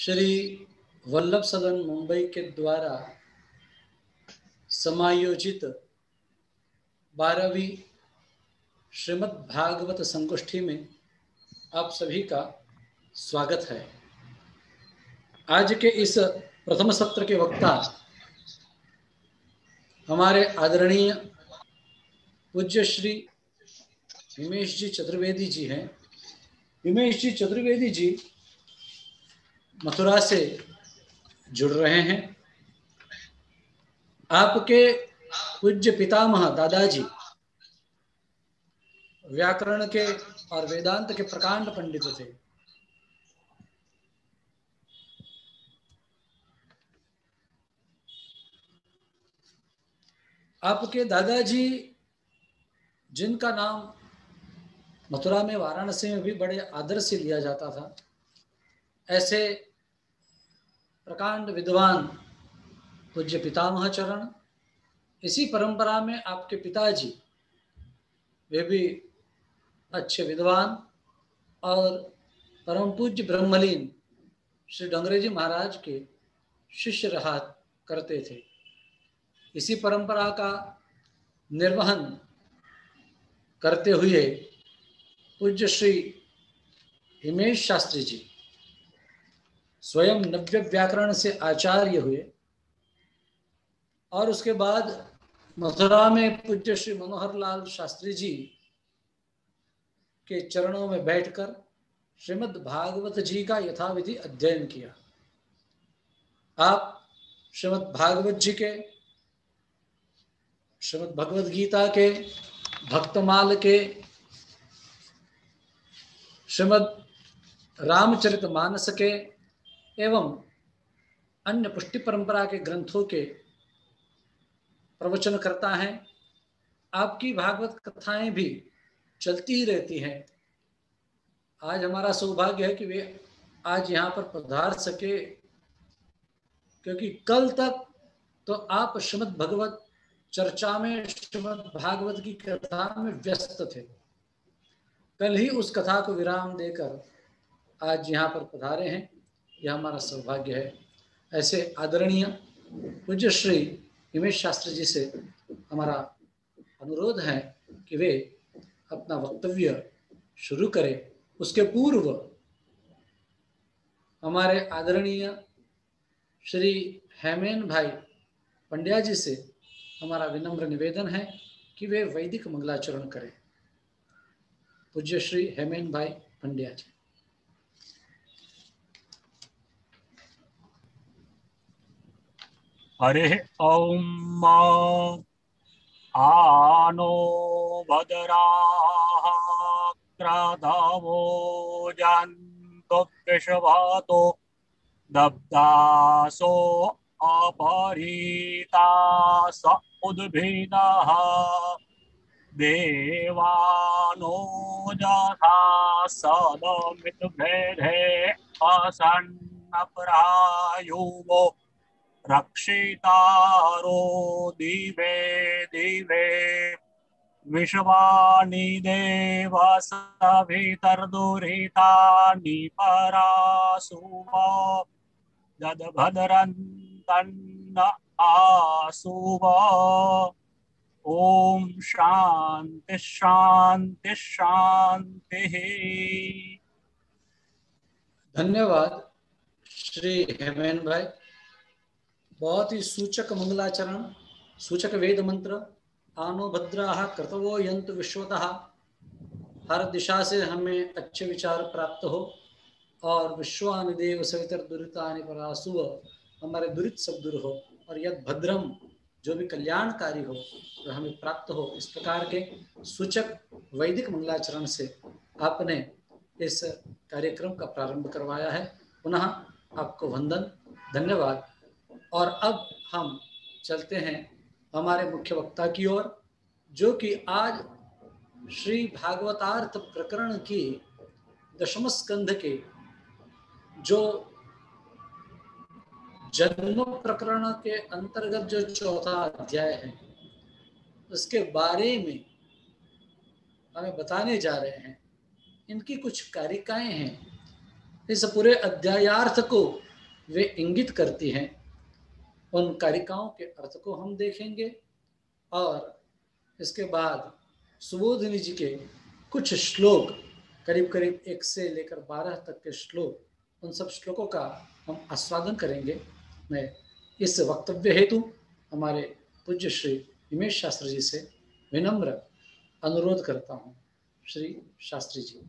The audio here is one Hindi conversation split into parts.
श्री वल्लभ सदन मुंबई के द्वारा समायोजित 12वीं श्रीमद् भागवत संगोष्ठी में आप सभी का स्वागत है। आज के इस प्रथम सत्र के वक्ता हमारे आदरणीय पूज्य श्री हिमेश जी चतुर्वेदी जी हैं। हिमेश जी चतुर्वेदी जी मथुरा से जुड़ रहे हैं। आपके पूज्य पितामह दादाजी व्याकरण के और वेदांत के प्रकांड पंडित थे। आपके दादाजी, जिनका नाम मथुरा में वाराणसी में भी बड़े आदर से लिया जाता था, ऐसे प्रकांड विद्वान पूज्य पितामह चरण, इसी परंपरा में आपके पिताजी वे भी अच्छे विद्वान और परम पूज्य ब्रह्मलीन श्री डंगरे जी महाराज के शिष्य रहा करते थे। इसी परंपरा का निर्वहन करते हुए पूज्य श्री हिमेश शास्त्री जी स्वयं नव्य व्याकरण से आचार्य हुए और उसके बाद मथुरा में पूज्य श्री मनोहर लाल शास्त्री जी के चरणों में बैठकर श्रीमद् भागवत जी का यथाविधि अध्ययन किया। आप श्रीमद् भागवत जी के, श्रीमद् भगवद गीता के, भक्तमाल के, श्रीमद् रामचरितमानस के एवं अन्य पुष्टि परंपरा के ग्रंथों के प्रवचन करता है। आपकी भागवत कथाएं भी चलती ही रहती हैं। आज हमारा सौभाग्य है कि वे आज यहाँ पर पधार सके, क्योंकि कल तक तो आप श्रीमद् भगवत चर्चा में, श्रीमद् भागवत की कथा में व्यस्त थे। कल ही उस कथा को विराम देकर आज यहाँ पर पधारे हैं, यह हमारा सौभाग्य है। ऐसे आदरणीय पूज्य श्री हिमेश शास्त्री जी से हमारा अनुरोध है कि वे अपना वक्तव्य शुरू करें। उसके पूर्व हमारे आदरणीय श्री हेमेन भाई पंड्या जी से हमारा विनम्र निवेदन है कि वे वैदिक मंगलाचरण करें। पूज्य श्री हेमेन भाई पंड्या जी। हरे ओम आनो भद्राः क्रधवो जन्तु विश्वतो दब्दासो अपहरितास उद्भिदः देवानो जथा सदमितभेदे असन्नपरायुवो रक्षितारो दिवे दिवे विश्वानि देव सवितर्दुरितानि परासुव दद्भद्रन्तन्न आसुव। ओम शांति शांति शांति। धन्यवाद श्री हेमेन भाई। बहुत ही सूचक मंगलाचरण, सूचक वेद मंत्र, आनो भद्राः क्रतवो यन्तु विश्वतः। हर दिशा से हमें अच्छे विचार प्राप्त हो और विश्वानि देव सवितर्दुरितानि परासुव, हमारे दुरित सब दूर हो और यद भद्रम, जो भी कल्याणकारी हो तो हमें प्राप्त हो। इस प्रकार के सूचक वैदिक मंगलाचरण से आपने इस कार्यक्रम का प्रारंभ करवाया है। पुनः आपको वंदन, धन्यवाद। और अब हम चलते हैं हमारे मुख्य वक्ता की ओर, जो कि आज श्री भागवतार्थ प्रकरण की दशम स्कंध के जो जन्म प्रकरण के अंतर्गत जो चौथा अध्याय है, उसके बारे में हमें बताने जा रहे हैं। इनकी कुछ कारिकाएं हैं। इस पूरे अध्यायार्थ को वे इंगित करती हैं, उन कारिकाओं के अर्थ को हम देखेंगे और इसके बाद सुबोधिनी जी के कुछ श्लोक, करीब करीब 1 से लेकर 12 तक के श्लोक, उन सब श्लोकों का हम आस्वादन करेंगे। मैं इस वक्तव्य हेतु हमारे पूज्य श्री हिमेश शास्त्री जी से विनम्र अनुरोध करता हूँ। श्री शास्त्री जी।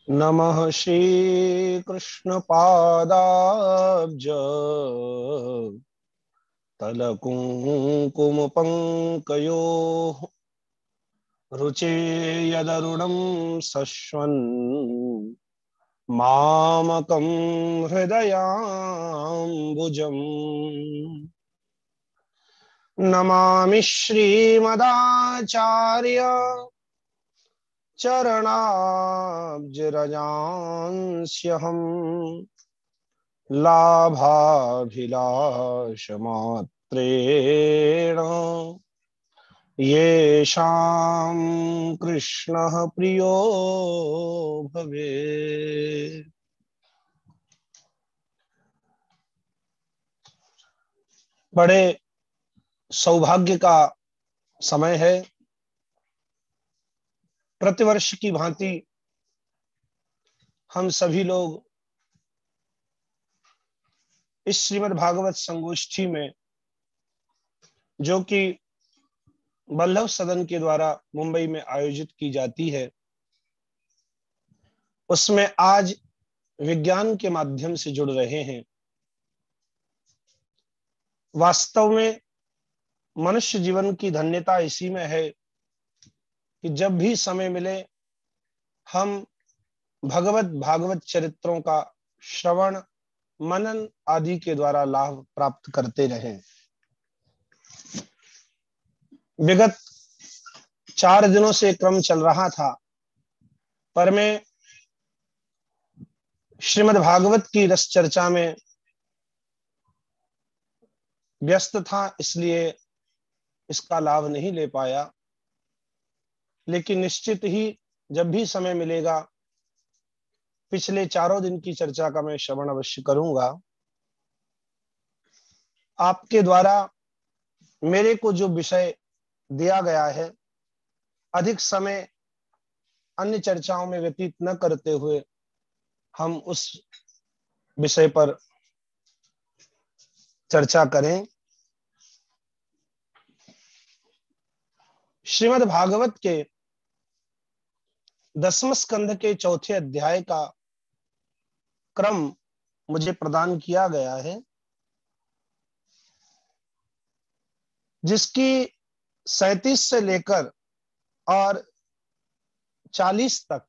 नमः श्री कृष्ण पादाब्ज तलकुंकुम पंकयोः रुचे यदरुणं सश्वन् मामकं हृदयाम्बुजम् नमामि श्रीमदाचार्य चरणाब्जरजांस्यहम् लाभाभिलाषमात्रेण येषां कृष्णः प्रियो भवेत्। बड़े सौभाग्य का समय है। प्रतिवर्ष की भांति हम सभी लोग इस श्रीमद् भागवत संगोष्ठी में, जो कि वल्लभ सदन के द्वारा मुंबई में आयोजित की जाती है, उसमें आज विज्ञान के माध्यम से जुड़ रहे हैं। वास्तव में मनुष्य जीवन की धन्यता इसी में है कि जब भी समय मिले हम भागवत चरित्रों का श्रवण मनन आदि के द्वारा लाभ प्राप्त करते रहें। विगत 4 दिनों से क्रम चल रहा था, पर मैं श्रीमद् भागवत की रस चर्चा में व्यस्त था, इसलिए इसका लाभ नहीं ले पाया। लेकिन निश्चित ही जब भी समय मिलेगा पिछले 4 दिन की चर्चा का मैं श्रवण अवश्य करूंगा। आपके द्वारा मेरे को जो विषय दिया गया है, अधिक समय अन्य चर्चाओं में व्यतीत न करते हुए हम उस विषय पर चर्चा करें। श्रीमद् भागवत के 10वें स्कंध के 4थे अध्याय का क्रम मुझे प्रदान किया गया है, जिसकी 37 से लेकर और 40 तक,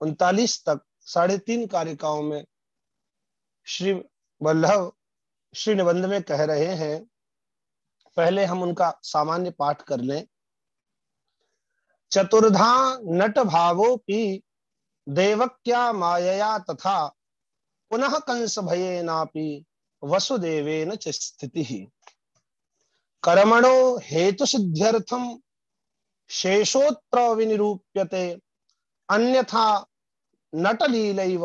39 तक 3.5 कारिकाओं में श्री वल्लभ श्री निबंध में कह रहे हैं। पहले हम उनका सामान्य पाठ कर लें। चतुर्धा नट भावोपि देवक्या मायया तथा पुनः कंस भयेनापि वसुदेवेन च स्थितिः कर्मणो हेतु सिद्ध्यर्थम शेषोत्र विनिरूप्यते अन्यथा नटलीलैव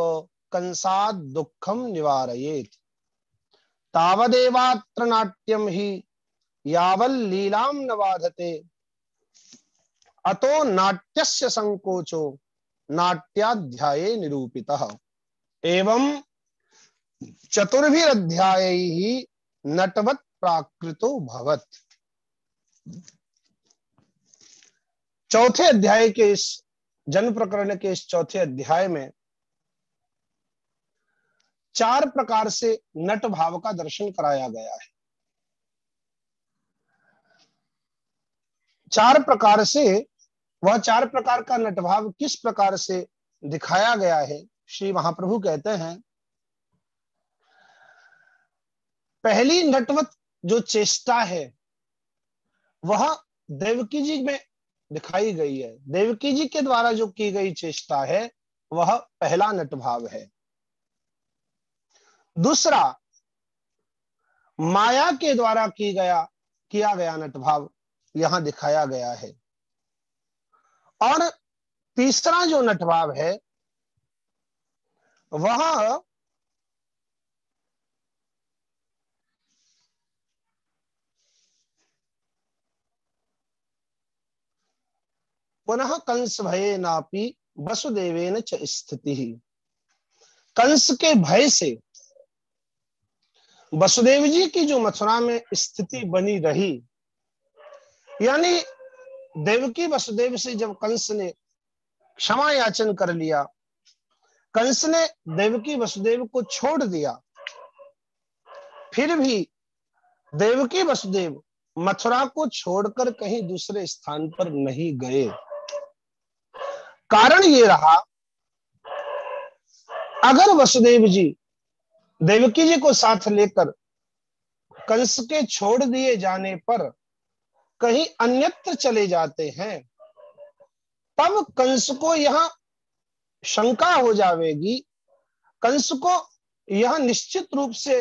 कंसाद दुःखम निवारयेत् तावदेवात्र नाट्यम ही यावल्लीलां न बाधते अतो नाट्यस्य संकोचो नाट्याध्याये निरूपितः एवं चतुर्भिरध्यायैः नटवत् प्राकृतो भवत्। चौथे अध्याय के इस जन्म प्रकरण के इस चौथे अध्याय में 4 प्रकार से नट भाव का दर्शन कराया गया है। 4 प्रकार से, वह 4 प्रकार का नट भाव किस प्रकार से दिखाया गया है, श्री महाप्रभु कहते हैं, पहली नटवत जो चेष्टा है वह देवकी जी में दिखाई गई है। देवकी जी के द्वारा जो की गई चेष्टा है वह पहला नट भाव है। दूसरा, माया के द्वारा किया गया नट भाव यहां दिखाया गया है। और तीसरा जो नटभाव है वह पुनः कंस भये नापी वसुदेवेन च स्थिति। कंस के भय से वसुदेव जी की जो मथुरा में स्थिति बनी रही, यानी देवकी वसुदेव से जब कंस ने क्षमा याचन कर लिया, कंस ने देवकी वसुदेव को छोड़ दिया, फिर भी देवकी वसुदेव मथुरा को छोड़कर कहीं दूसरे स्थान पर नहीं गए। कारण ये रहा, अगर वसुदेव जी देवकी जी को साथ लेकर कंस के छोड़ दिए जाने पर कहीं अन्यत्र चले जाते हैं, तब कंस को यह शंका हो जाएगी, कंस को यह निश्चित रूप से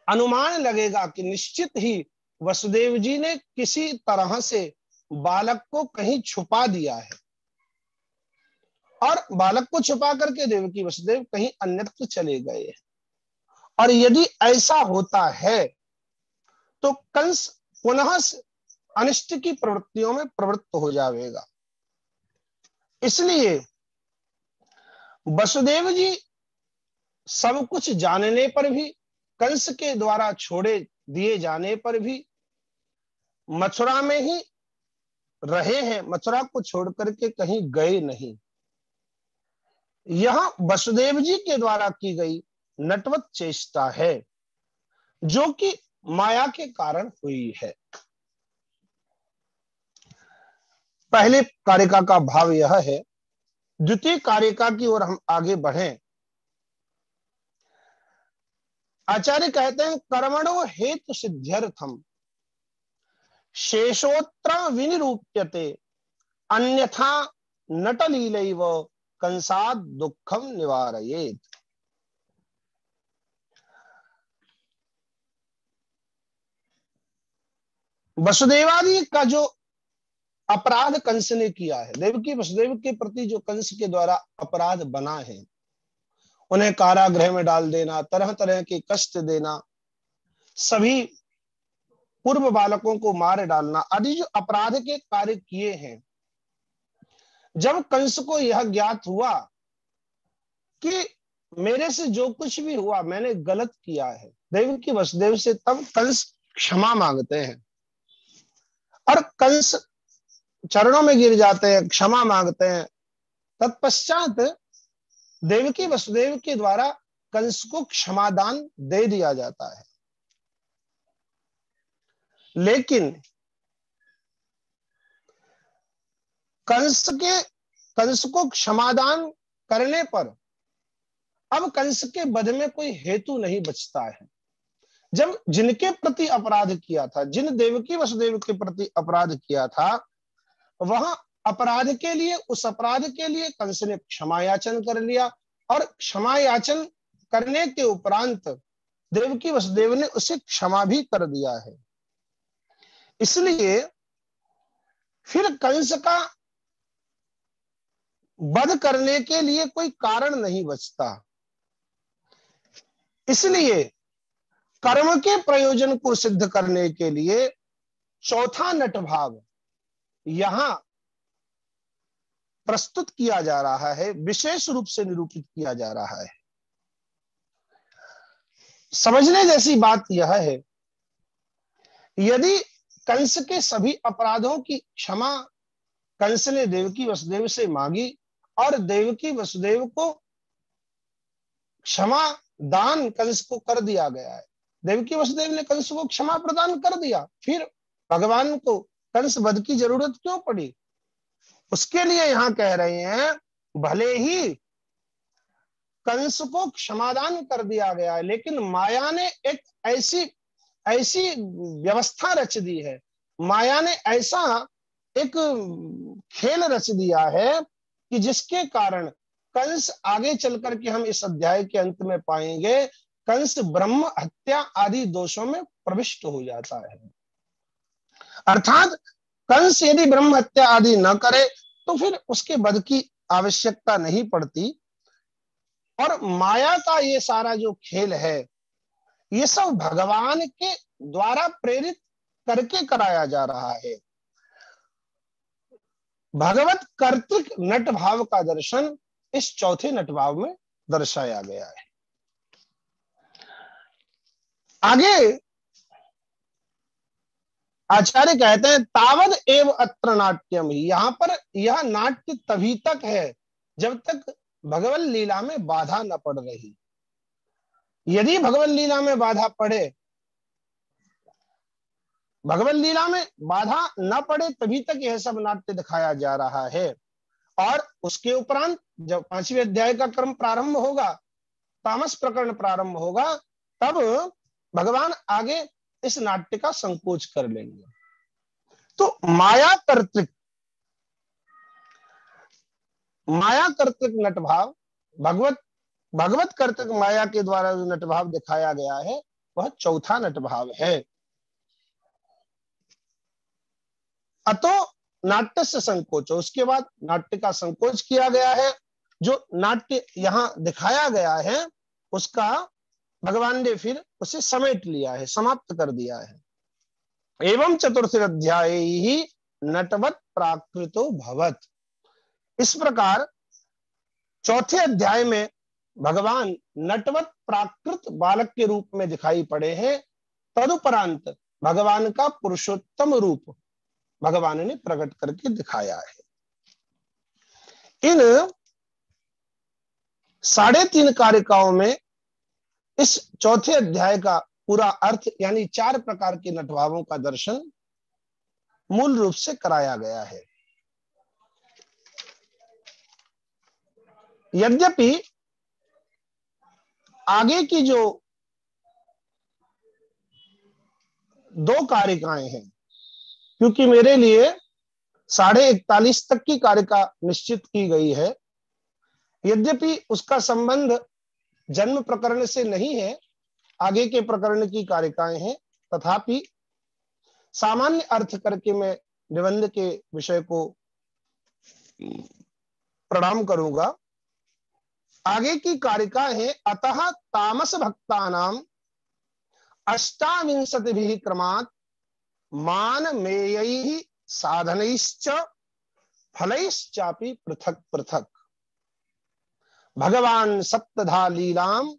अनुमान लगेगा कि निश्चित ही वसुदेव जी ने किसी तरह से बालक को कहीं छुपा दिया है, और बालक को छुपा करके देवकी वसुदेव कहीं अन्यत्र चले गए हैं। और यदि ऐसा होता है तो कंस पुनः अनिष्ट की प्रवृत्तियों में प्रवृत्त हो जाएगा। इसलिए वसुदेव जी सब कुछ जानने पर भी, कंस के द्वारा छोड़े दिए जाने पर भी मथुरा में ही रहे हैं, मथुरा को छोड़ करके कहीं गए नहीं। यह वसुदेव जी के द्वारा की गई नटवत चेष्टा है, जो कि माया के कारण हुई है। पहले कारिका का भाव यह है। द्वितीय कारिका की ओर हम आगे बढ़ें। आचार्य कहते हैं, कर्मणो हेतु सिद्ध्यर्थम शेषोत्र विनिरूप्यते अन्यथा नटलीलैव कंसाद दुखम निवारयेत। वसुदेवादि का जो अपराध कंस ने किया है, देवकी वसुदेव के प्रति जो कंस के द्वारा अपराध बना है, उन्हें कारागृह में डाल देना, तरह तरह के कष्ट देना, सभी पूर्व बालकों को मार डालना आदि जो अपराध के कार्य किए हैं, जब कंस को यह ज्ञात हुआ कि मेरे से जो कुछ भी हुआ मैंने गलत किया है देवकी वसुदेव से, तब कंस क्षमा मांगते हैं और कंस चरणों में गिर जाते हैं, क्षमा मांगते हैं। तत्पश्चात देवकी वसुदेव के द्वारा कंस को क्षमादान दे दिया जाता है। लेकिन कंस को क्षमादान करने पर अब कंस के वध में कोई हेतु नहीं बचता है। जब जिनके प्रति अपराध किया था, जिन देवकी वसुदेव के प्रति अपराध किया था, वह अपराध के लिए, उस अपराध के लिए कंस ने क्षमा याचन कर लिया, और क्षमा याचन करने के उपरांत देवकी वसुदेव ने उसे क्षमा भी कर दिया है। इसलिए फिर कंस का वध करने के लिए कोई कारण नहीं बचता। इसलिए कर्म के प्रयोजन को सिद्ध करने के लिए चौथा नटभाव यहां प्रस्तुत किया जा रहा है, विशेष रूप से निरूपित किया जा रहा है। समझने जैसी बात यह है, यदि कंस के सभी अपराधों की क्षमा कंस ने देवकी वसुदेव से मांगी और देवकी वसुदेव को क्षमा दान कंस को कर दिया गया है, देवकी वसुदेव ने कंस को क्षमा प्रदान कर दिया, फिर भगवान को कंस वध की जरूरत क्यों पड़ी? उसके लिए यहां कह रहे हैं, भले ही कंस को क्षमादान कर दिया गया है, लेकिन माया ने एक ऐसी व्यवस्था रच दी है, माया ने ऐसा एक खेल रच दिया है कि जिसके कारण कंस, आगे चल करके हम इस अध्याय के अंत में पाएंगे, कंस ब्रह्म हत्या आदि दोषों में प्रविष्ट हो जाता है। अर्थात कंस यदि ब्रह्म हत्या आदि न करे तो फिर उसके वध की आवश्यकता नहीं पड़ती। और माया का ये सारा जो खेल है ये सब भगवान के द्वारा प्रेरित करके कराया जा रहा है। भगवत कर्तृक नट भाव का दर्शन इस चौथे नट भाव में दर्शाया गया है। आगे आचार्य कहते हैं तावद एव अत्र नाट्यम ही, यहां पर यह नाट्य तभी तक है जब तक भगवत लीला में बाधा न पड़ रही। यदि भगवत लीला में बाधा पड़े, भगवत लीला में बाधा न पड़े तभी तक यह सब नाट्य दिखाया जा रहा है। और उसके उपरांत जब 5वें अध्याय का क्रम प्रारंभ होगा, तामस प्रकरण प्रारंभ होगा, तब भगवान आगे इस नाट्य का संकोच कर लेंगे। तो माया कर्तृक नटभाव, भगवत कर्तृक माया के द्वारा जो नटभाव दिखाया गया है वह चौथा नटभाव है। अतो नाट्य से संकोच, उसके बाद नाट्य का संकोच किया गया है। जो नाट्य यहाँ दिखाया गया है उसका भगवान ने फिर उसे समेट लिया है, समाप्त कर दिया है। एवं चतुर्थ अध्याय ही नटवत प्राकृतो भवत, इस प्रकार चौथे अध्याय में भगवान नटवत प्राकृत बालक के रूप में दिखाई पड़े हैं। तदुपरांत भगवान का पुरुषोत्तम रूप भगवान ने प्रकट करके दिखाया है। इन 3.5 कारिकाओं में इस चौथे अध्याय का पूरा अर्थ यानी 4 प्रकार के नटभावों का दर्शन मूल रूप से कराया गया है। यद्यपि आगे की जो 2 कारिकाएं हैं, क्योंकि मेरे लिए 41.5 तक की कारिका निश्चित की गई है, यद्यपि उसका संबंध जन्म प्रकरण से नहीं है, आगे के प्रकरण की कारिकाएं हैं, तथापि सामान्य अर्थ करके मैं निबंध के विषय को प्रणाम करूंगा। आगे की कारिका है अतः तामस भक्तानाम 28 क्रमात् मान मेयैः साधनैश्च फलैश्चापि पृथक पृथक भगवान सप्तधा लीलाम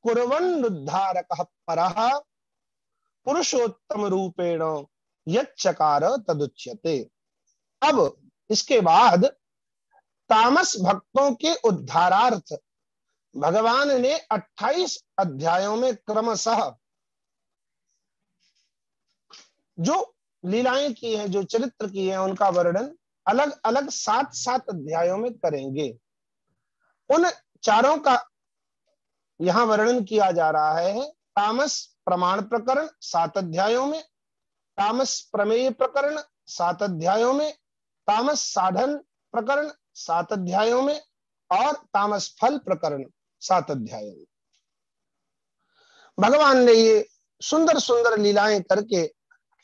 कुर्वन्नुद्धारकः परः पुरुषोत्तम रूपेण यच्चकार तदुच्यते। अब इसके बाद तामस भक्तों के उद्धारार्थ भगवान ने 28 अध्यायों में क्रमशः जो लीलाएं की हैं, जो चरित्र की हैं, उनका वर्णन अलग अलग 7-7 अध्यायों में करेंगे। उन चारों का यहां वर्णन किया जा रहा है। तामस प्रमाण प्रकरण 7 अध्यायों में, तामस प्रमेय प्रकरण 7 अध्यायों में, तामस साधन प्रकरण 7 अध्यायों में और तामस फल प्रकरण 7 अध्यायों में भगवान ने ये सुंदर सुंदर लीलाएं करके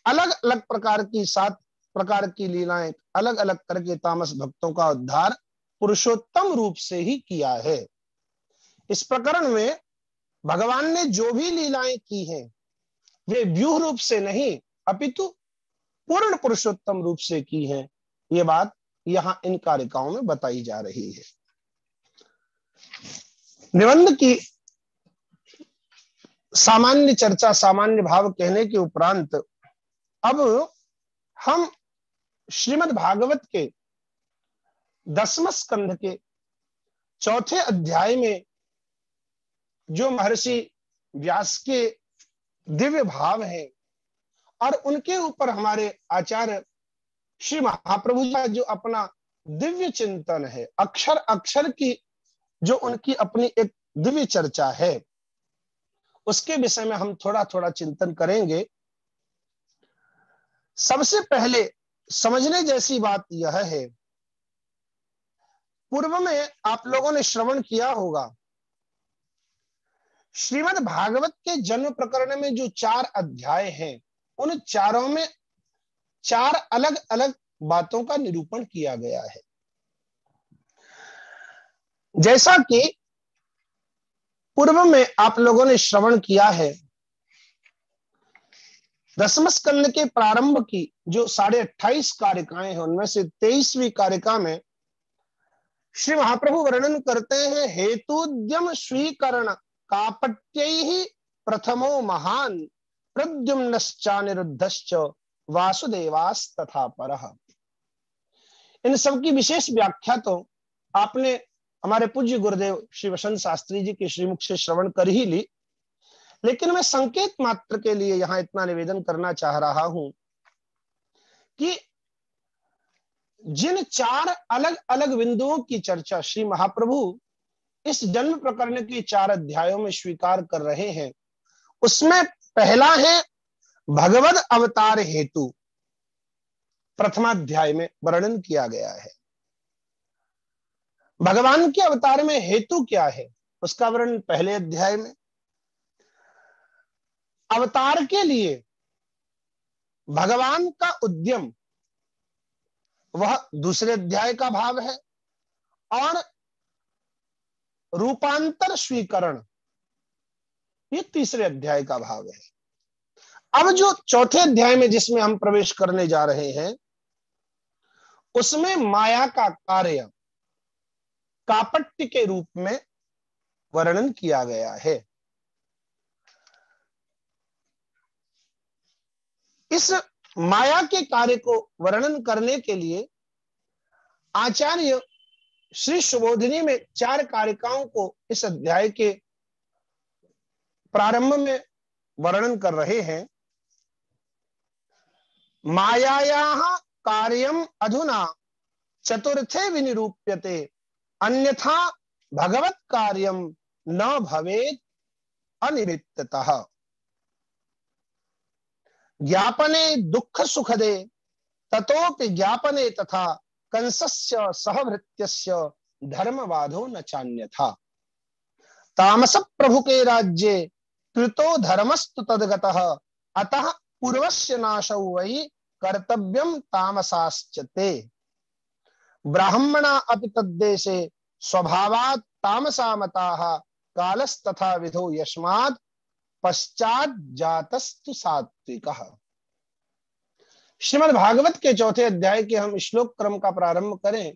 अलग अलग प्रकार की 7 प्रकार की लीलाएं अलग अलग करके तामस भक्तों का उद्धार पुरुषोत्तम रूप से ही किया है। इस प्रकरण में भगवान ने जो भी लीलाएं की हैं वे व्यूह रूप से नहीं अपितु पूर्ण पुरुषोत्तम रूप से की हैं। ये बात यहां इन कारिकाओं में बताई जा रही है। निबंध की सामान्य चर्चा, सामान्य भाव कहने के उपरांत अब हम श्रीमद् भागवत के 10वें स्कंध के चौथे अध्याय में जो महर्षि व्यास के दिव्य भाव हैं और उनके ऊपर हमारे आचार्य श्री महाप्रभु जी का जो अपना दिव्य चिंतन है, अक्षर अक्षर की जो उनकी अपनी एक दिव्य चर्चा है, उसके विषय में हम थोड़ा थोड़ा चिंतन करेंगे। सबसे पहले समझने जैसी बात यह है, पूर्व में आप लोगों ने श्रवण किया होगा श्रीमद् भागवत के जन्म प्रकरण में जो 4 अध्याय हैं, उन चारों में 4 अलग अलग बातों का निरूपण किया गया है। जैसा कि पूर्व में आप लोगों ने श्रवण किया है, दसम स्कंद के प्रारंभ की जो 28.5 कारिकाएं हैं, उनमें से 23वीं कारिका में श्री महाप्रभु वर्णन करते हैं, हेतुद्यम स्वीकरण कापट्यैहि प्रथमो महान प्रद्युम्नश्चानिरुद्धश्च वासुदेवास्तथा परः। इन सब की विशेष व्याख्या तो आपने हमारे पूज्य गुरुदेव श्री वसंत शास्त्री जी के श्रीमुख से श्रवण कर ही ली, लेकिन मैं संकेत मात्र के लिए यहां इतना निवेदन करना चाह रहा हूं कि जिन 4 अलग अलग बिंदुओं की चर्चा श्री महाप्रभु इस जन्म प्रकरण के 4 अध्यायों में स्वीकार कर रहे हैं, उसमें पहला है भगवद अवतार हेतु। प्रथमाध्याय में वर्णन किया गया है। भगवान के अवतार में हेतु क्या है, उसका वर्णन पहले अध्याय में। अवतार के लिए भगवान का उद्यम, वह दूसरे अध्याय का भाव है, और रूपांतर स्वीकरण ये तीसरे अध्याय का भाव है। अब जो चौथे अध्याय में जिसमें हम प्रवेश करने जा रहे हैं, उसमें माया का कार्य कापट्य के रूप में वर्णन किया गया है। इस माया के कार्य को वर्णन करने के लिए आचार्य श्री सुबोधिनी में 4 कारिकाओं को इस अध्याय के प्रारंभ में वर्णन कर रहे हैं। मायायाः कार्यम अधुना चतुर्थे विनिरूप्यते, अन्यथा भगवत कार्यम न भवेत् अनिमित्ततः। ज्ञापने दुख सुखदे ततोपि ज्ञापने तथा कंसस्य सहभृत्यस्य धर्मवादो न चान्यथा। तामस प्रभु के राज्ये कृतो धर्मस्तु तद्गतः, अतः पूर्वस्य नाशौ वै कर्तव्यम तामसाश्चते। ब्राह्मणा अपि तद्देशे स्वभावात् तामसा मताः, कालस्तथा विधो यस्मात् पश्चात् जातस्तु सात्विकः। श्रीमद् भागवत के चौथे अध्याय के हम श्लोक क्रम का प्रारंभ करें।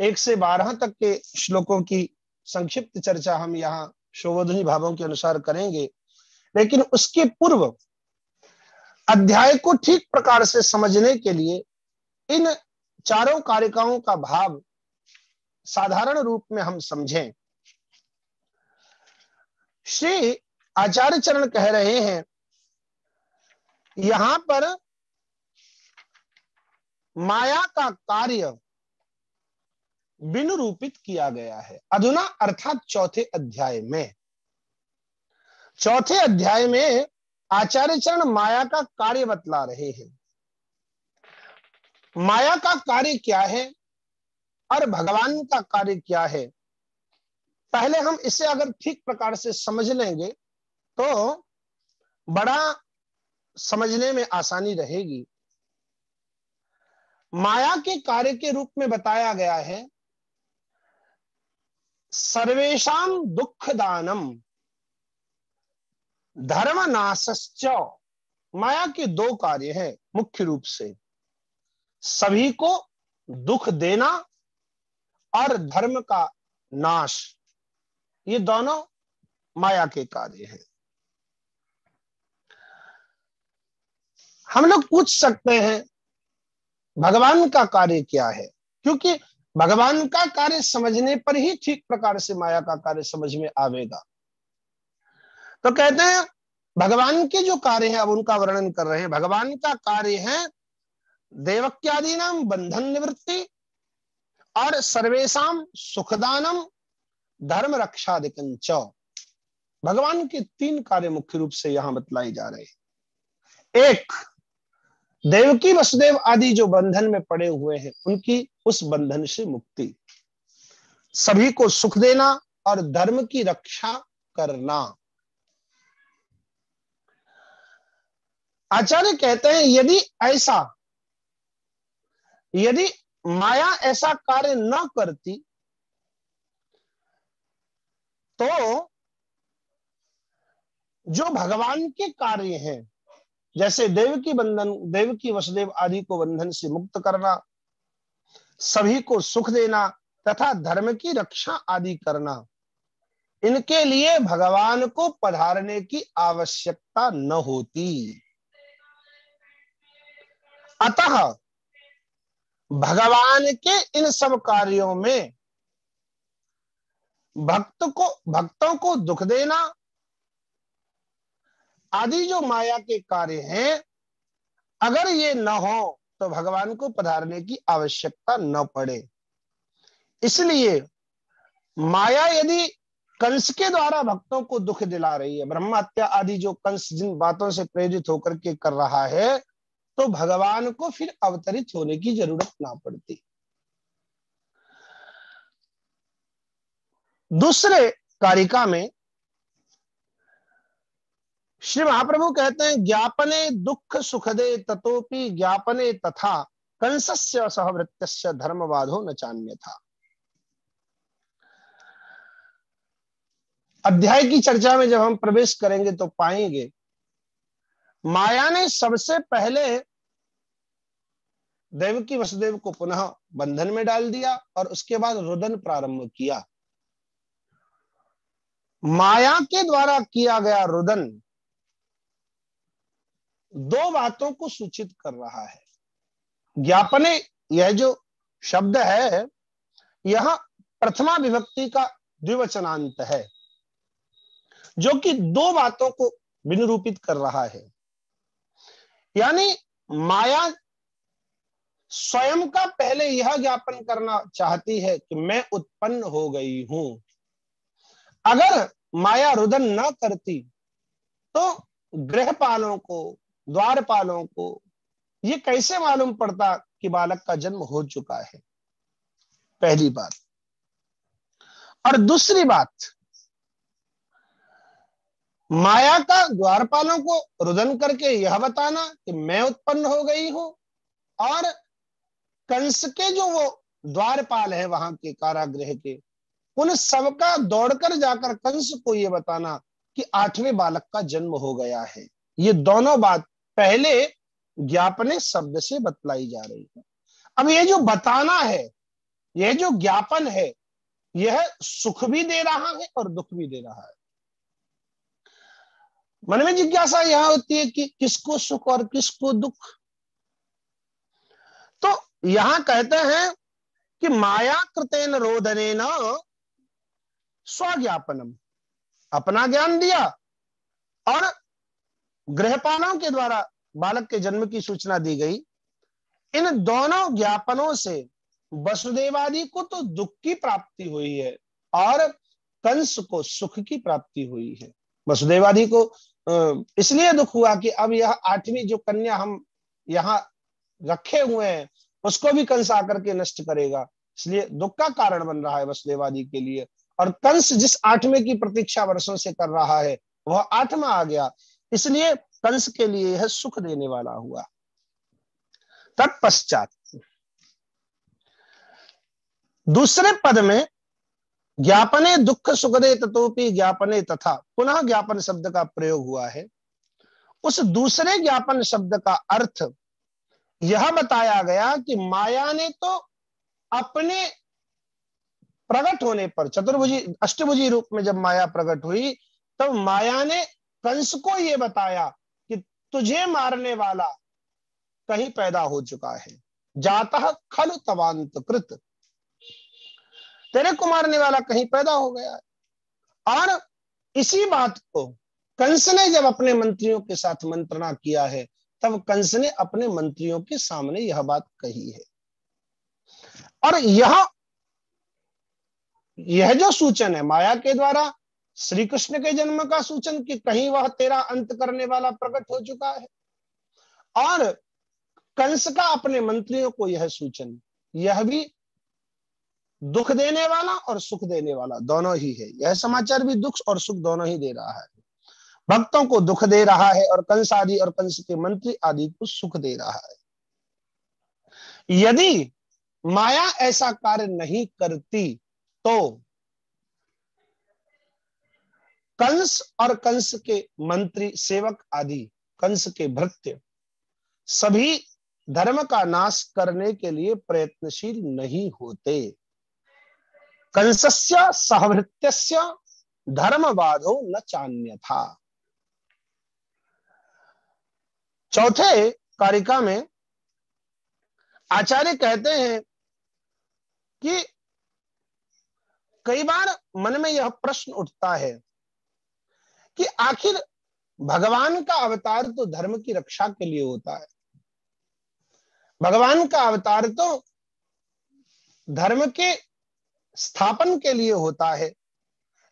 1 से 12 तक के श्लोकों की संक्षिप्त चर्चा हम यहाँ शोभोधनी भावों के अनुसार करेंगे, लेकिन उसके पूर्व अध्याय को ठीक प्रकार से समझने के लिए इन 4 कारिकाओं का भाव साधारण रूप में हम समझें। श्री आचार्य चरण कह रहे हैं, यहां पर माया का कार्य विनिरूपित किया गया है। अधुना अर्थात चौथे अध्याय में। चौथे अध्याय में आचार्य चरण माया का कार्य बतला रहे हैं। माया का कार्य क्या है और भगवान का कार्य क्या है, पहले हम इसे अगर ठीक प्रकार से समझ लेंगे तो बड़ा समझने में आसानी रहेगी। माया के कार्य के रूप में बताया गया है, सर्वेषां दुःखदानम धर्मनाशश्च। माया के 2 कार्य हैं मुख्य रूप से, सभी को दुख देना और धर्म का नाश। ये दोनों माया के कार्य हैं। हम लोग पूछ सकते हैं भगवान का कार्य क्या है, क्योंकि भगवान का कार्य समझने पर ही ठीक प्रकार से माया का कार्य समझ में आवेगा। तो कहते हैं भगवान के जो कार्य है, अब उनका वर्णन कर रहे हैं। भगवान का कार्य है देवक्यादि नाम बंधन निवृत्ति और सर्वेशम सुखदानम धर्म रक्षादिकंच। भगवान के 3 कार्य मुख्य रूप से यहां बतलाए जा रहे हैं। एक, देवकी वसुदेव आदि जो बंधन में पड़े हुए हैं, उनकी उस बंधन से मुक्ति, सभी को सुख देना और धर्म की रक्षा करना। आचार्य कहते हैं यदि ऐसा यदि माया ऐसा कार्य न करती तो जो भगवान के कार्य हैं, जैसे देवकी वसुदेव आदि को बंधन से मुक्त करना, सभी को सुख देना तथा धर्म की रक्षा आदि करना, इनके लिए भगवान को पधारने की आवश्यकता न होती। अतः भगवान के इन सब कार्यों में भक्तों को दुख देना आदि जो माया के कार्य हैं, अगर ये न हो तो भगवान को पधारने की आवश्यकता न पड़े। इसलिए माया यदि कंस के द्वारा भक्तों को दुख दिला रही है, ब्रह्म हत्या आदि जो कंस जिन बातों से प्रेरित होकर के कर रहा है, तो भगवान को फिर अवतरित होने की जरूरत ना पड़ती। दूसरे कारिका में श्री महाप्रभु कहते हैं, ज्ञापने दुख सुखदे ततोपि ज्ञापने तथा कंसस्य सहवृत्यस्य धर्मवादो न चान्यथा। अध्याय की चर्चा में जब हम प्रवेश करेंगे तो पाएंगे माया ने सबसे पहले देवकी वसुदेव को पुनः बंधन में डाल दिया और उसके बाद रुदन प्रारंभ किया। माया के द्वारा किया गया रुदन दो बातों को सूचित कर रहा है। ज्ञापने, यह जो शब्द है यह प्रथमा विभक्ति का द्विवचनांत है, जो कि दो बातों को विनिरूपित कर रहा है। यानी माया स्वयं का पहले यह ज्ञापन करना चाहती है कि मैं उत्पन्न हो गई हूं। अगर माया रुदन न करती तो गृहपालों को, द्वारपालों को ये कैसे मालूम पड़ता कि बालक का जन्म हो चुका है, पहली बात। और दूसरी बात, माया का द्वारपालों को रुदन करके यह बताना कि मैं उत्पन्न हो गई हूं, और कंस के जो वो द्वारपाल है वहां के कारागृह के, उन सबका दौड़कर जाकर कंस को यह बताना कि 8वें बालक का जन्म हो गया है। ये दोनों बात पहले ज्ञापने शब्द से बतलाई जा रही है। अब ये जो बताना है, यह जो ज्ञापन है, यह सुख भी दे रहा है और दुख भी दे रहा है। मन में जिज्ञासा यह होती है कि किसको सुख और किसको दुख। तो यहां कहते हैं कि माया कृतेन रोदनेन स्वज्ञापनम, अपना ज्ञान दिया और गृहपालों के द्वारा बालक के जन्म की सूचना दी गई। इन दोनों ज्ञापनों से वसुदेवादि को तो दुख की प्राप्ति हुई है और कंस को सुख की प्राप्ति हुई है। वसुदेवादि को इसलिए दुख हुआ कि अब यह 8वीं जो कन्या हम यहाँ रखे हुए हैं उसको भी कंस आकर के नष्ट करेगा, इसलिए दुख का कारण बन रहा है वसुदेवादि के लिए। और कंस जिस 8वें की प्रतीक्षा वर्षों से कर रहा है वह 8वां आ गया, इसलिए कंस के लिए यह सुख देने वाला हुआ। तत्पश्चात दूसरे पद में ज्ञापने दुख सुखदे ततोपि ज्ञापने तथा, पुनः ज्ञापन शब्द का प्रयोग हुआ है। उस दूसरे ज्ञापन शब्द का अर्थ यह बताया गया कि माया ने तो अपने प्रकट होने पर, चतुर्भुजी अष्टभुजी रूप में जब माया प्रकट हुई तब माया ने कंस को यह बताया कि तुझे मारने वाला कहीं पैदा हो चुका है, जातः खलु तवांत कृत, तेरे को मारने वाला कहीं पैदा हो गया है। और इसी बात को कंस ने जब अपने मंत्रियों के साथ मंत्रणा किया है तब कंस ने अपने मंत्रियों के सामने यह बात कही है। और यह जो सूचन है माया के द्वारा श्री कृष्ण के जन्म का सूचन कि कहीं वह तेरा अंत करने वाला प्रकट हो चुका है, और कंस का अपने मंत्रियों को यह सूचन, यह भी दुख देने वाला और सुख देने वाला दोनों ही है। यह समाचार भी दुख और सुख दोनों ही दे रहा है। भक्तों को दुख दे रहा है और कंस आदि और कंस के मंत्री आदि को सुख दे रहा है। यदि माया ऐसा कार्य नहीं करती तो कंस और कंस के मंत्री सेवक आदि, कंस के भृत्य सभी धर्म का नाश करने के लिए प्रयत्नशील नहीं होते। कंसस्य सहभृत्यस्य धर्मवादो न चान्यथा। चौथे कारिका में आचार्य कहते हैं कि कई बार मन में यह प्रश्न उठता है कि आखिर भगवान का अवतार तो धर्म की रक्षा के लिए होता है, भगवान का अवतार तो धर्म के स्थापन के लिए होता है,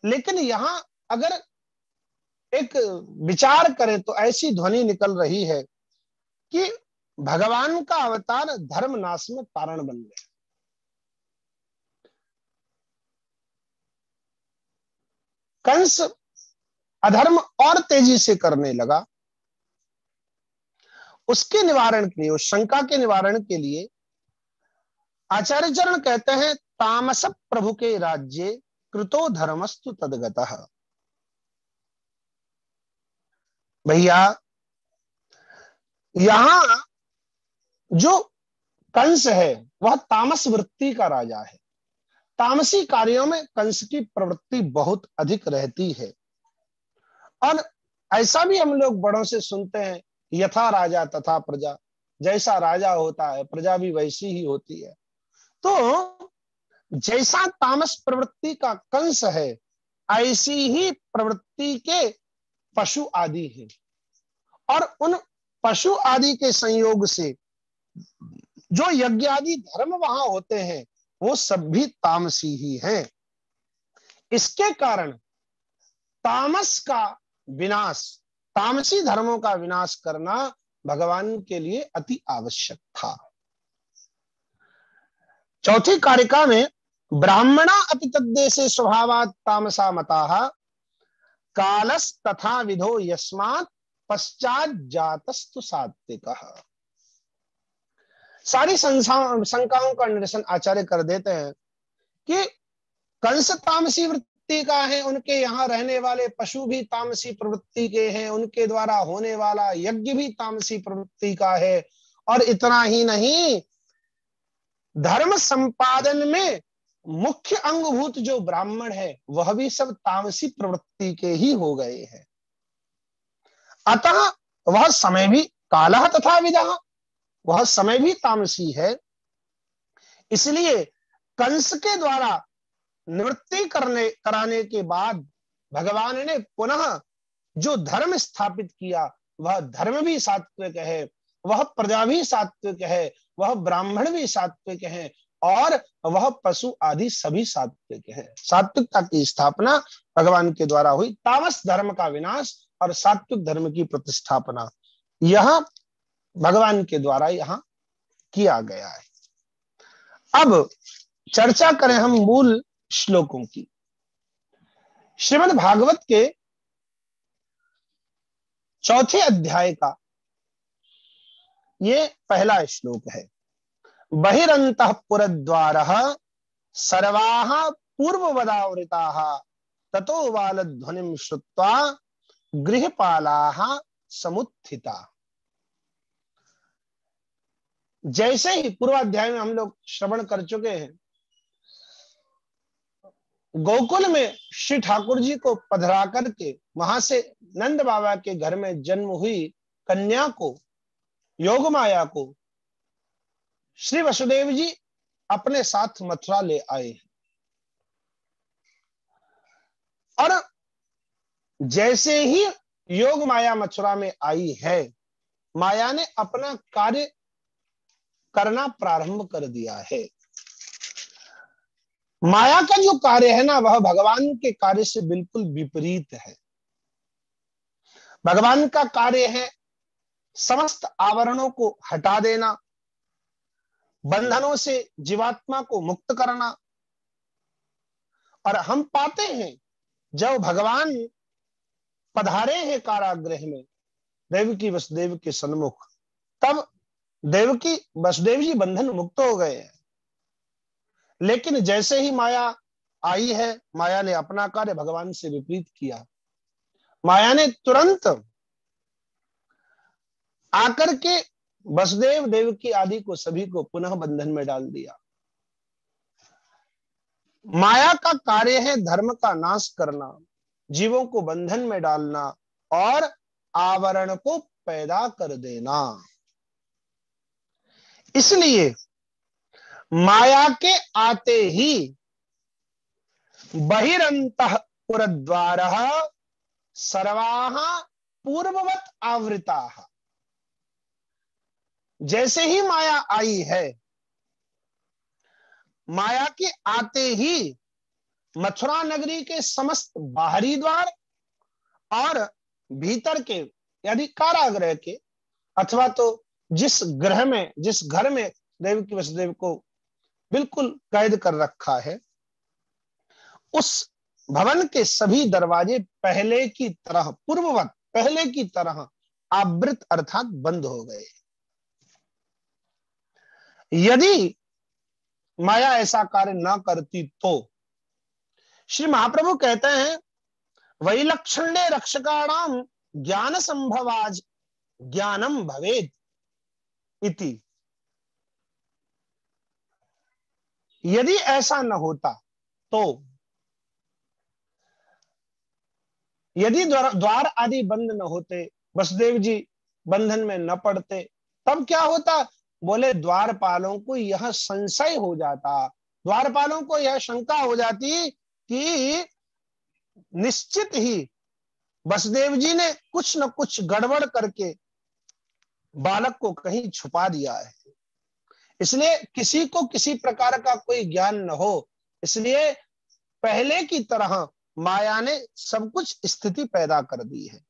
लेकिन यहां अगर एक विचार करें तो ऐसी ध्वनि निकल रही है कि भगवान का अवतार धर्म नाश में कारण बन गया। कंस अधर्म और तेजी से करने लगा, उसके निवारण के लिए, उस शंका के निवारण के लिए आचार्य चरण कहते हैं तामस प्रभु के राज्य कृतो धर्मस्तु तदगतः। भैया यहां जो कंस है वह तामस वृत्ति का राजा है, तामसी कार्यों में कंस की प्रवृत्ति बहुत अधिक रहती है। और ऐसा भी हम लोग बड़ों से सुनते हैं, यथा राजा तथा प्रजा, जैसा राजा होता है प्रजा भी वैसी ही होती है। तो जैसा तामस प्रवृत्ति का कंस है ऐसी ही प्रवृत्ति के पशु आदि हैं, और उन पशु आदि के संयोग से जो यज्ञ आदि धर्म वहां होते हैं वो सब भी तामसी ही हैं। इसके कारण तामस का विनाश, तामसी धर्मों का विनाश करना भगवान के लिए अति आवश्यक था। चौथी कारिका में ब्राह्मणा अपि तद्देशे स्वभावात् तामसा मताः कालस तथा विधो यस्मात् पश्चात जातस्तु सात्विकः। सारी शंकाओं का निरसन आचार्य कर देते हैं कि कंस तामसी वृत्ति का है, उनके यहाँ रहने वाले पशु भी तामसी प्रवृत्ति के हैं, उनके द्वारा होने वाला यज्ञ भी तामसी प्रवृत्ति का है, और इतना ही नहीं धर्म संपादन में मुख्य अंगभूत जो ब्राह्मण है वह भी सब तामसी प्रवृत्ति के ही हो गए हैं। अतः वह समय भी कालः तथा विदः, वह समय भी तामसी है। इसलिए कंस के द्वारा निवृत्ति कराने के बाद भगवान ने पुनः जो धर्म स्थापित किया वह धर्म भी सात्विक है, वह प्रजा भी सात्विक है, वह ब्राह्मण भी सात्विक है, और वह पशु आदि सभी सात्विक है। सात्विकता की स्थापना भगवान के द्वारा हुई, तामस धर्म का विनाश और सात्विक धर्म की प्रतिष्ठापना यह भगवान के द्वारा यहाँ किया गया है। अब चर्चा करें हम मूल श्लोकों की। श्रीमद् भागवत के चौथे अध्याय का ये पहला श्लोक है। बहिरन्तः पुरद्वारः सर्वाः पूर्ववदावृताः ततो बालध्वनिं श्रुत्वा गृहपालाः समुत्थिता। जैसे ही पूर्वाध्याय में हम लोग श्रवण कर चुके हैं, गोकुल में श्री ठाकुर जी को पधरा करके वहां से नंद बाबा के घर में जन्म हुई कन्या को, योगमाया को, श्री वसुदेव जी अपने साथ मथुरा ले आए। और जैसे ही योगमाया मथुरा में आई है, माया ने अपना कार्य करना प्रारंभ कर दिया है। माया का जो कार्य है ना वह भगवान के कार्य से बिल्कुल विपरीत है। भगवान का कार्य है समस्त आवरणों को हटा देना, बंधनों से जीवात्मा को मुक्त करना। और हम पाते हैं जब भगवान पधारे हैं कारागृह में देवकी वसुदेव के सन्मुख, तब देवकी वसुदेव जी बंधन मुक्त हो गए हैं, लेकिन जैसे ही माया आई है, माया ने अपना कार्य भगवान से विपरीत किया। माया ने तुरंत आकर के वसुदेव देवकी आदि को सभी को पुनः बंधन में डाल दिया। माया का कार्य है धर्म का नाश करना, जीवों को बंधन में डालना और आवरण को पैदा कर देना। इसलिए माया के आते ही बहिरंतःपुरद्वारः सर्वाः पूर्ववत् आवृताः। जैसे ही माया आई है, माया के आते ही मथुरा नगरी के समस्त बाहरी द्वार और भीतर के यदि कारागृह के, अथवा तो जिस घर में देवकी वसुदेव को बिल्कुल कैद कर रखा है, उस भवन के सभी दरवाजे पहले की तरह पूर्ववत पहले की तरह आवृत अर्थात बंद हो गए। यदि माया ऐसा कार्य न करती तो श्री महाप्रभु कहते हैं वैलक्षण्ये रक्षकाणाम ज्ञान संभवाज ज्ञानम भवेद इति। यदि ऐसा न होता तो, यदि द्वार आदि बंद न होते, वसुदेव जी बंधन में न पड़ते, तब क्या होता? बोले द्वारपालों को यह संशय हो जाता, द्वारपालों को यह शंका हो जाती कि निश्चित ही वसुदेव जी ने कुछ न कुछ गड़बड़ करके बालक को कहीं छुपा दिया है, इसलिए किसी को किसी प्रकार का कोई ज्ञान न हो, इसलिए पहले की तरह माया ने सब कुछ स्थिति पैदा कर दी है।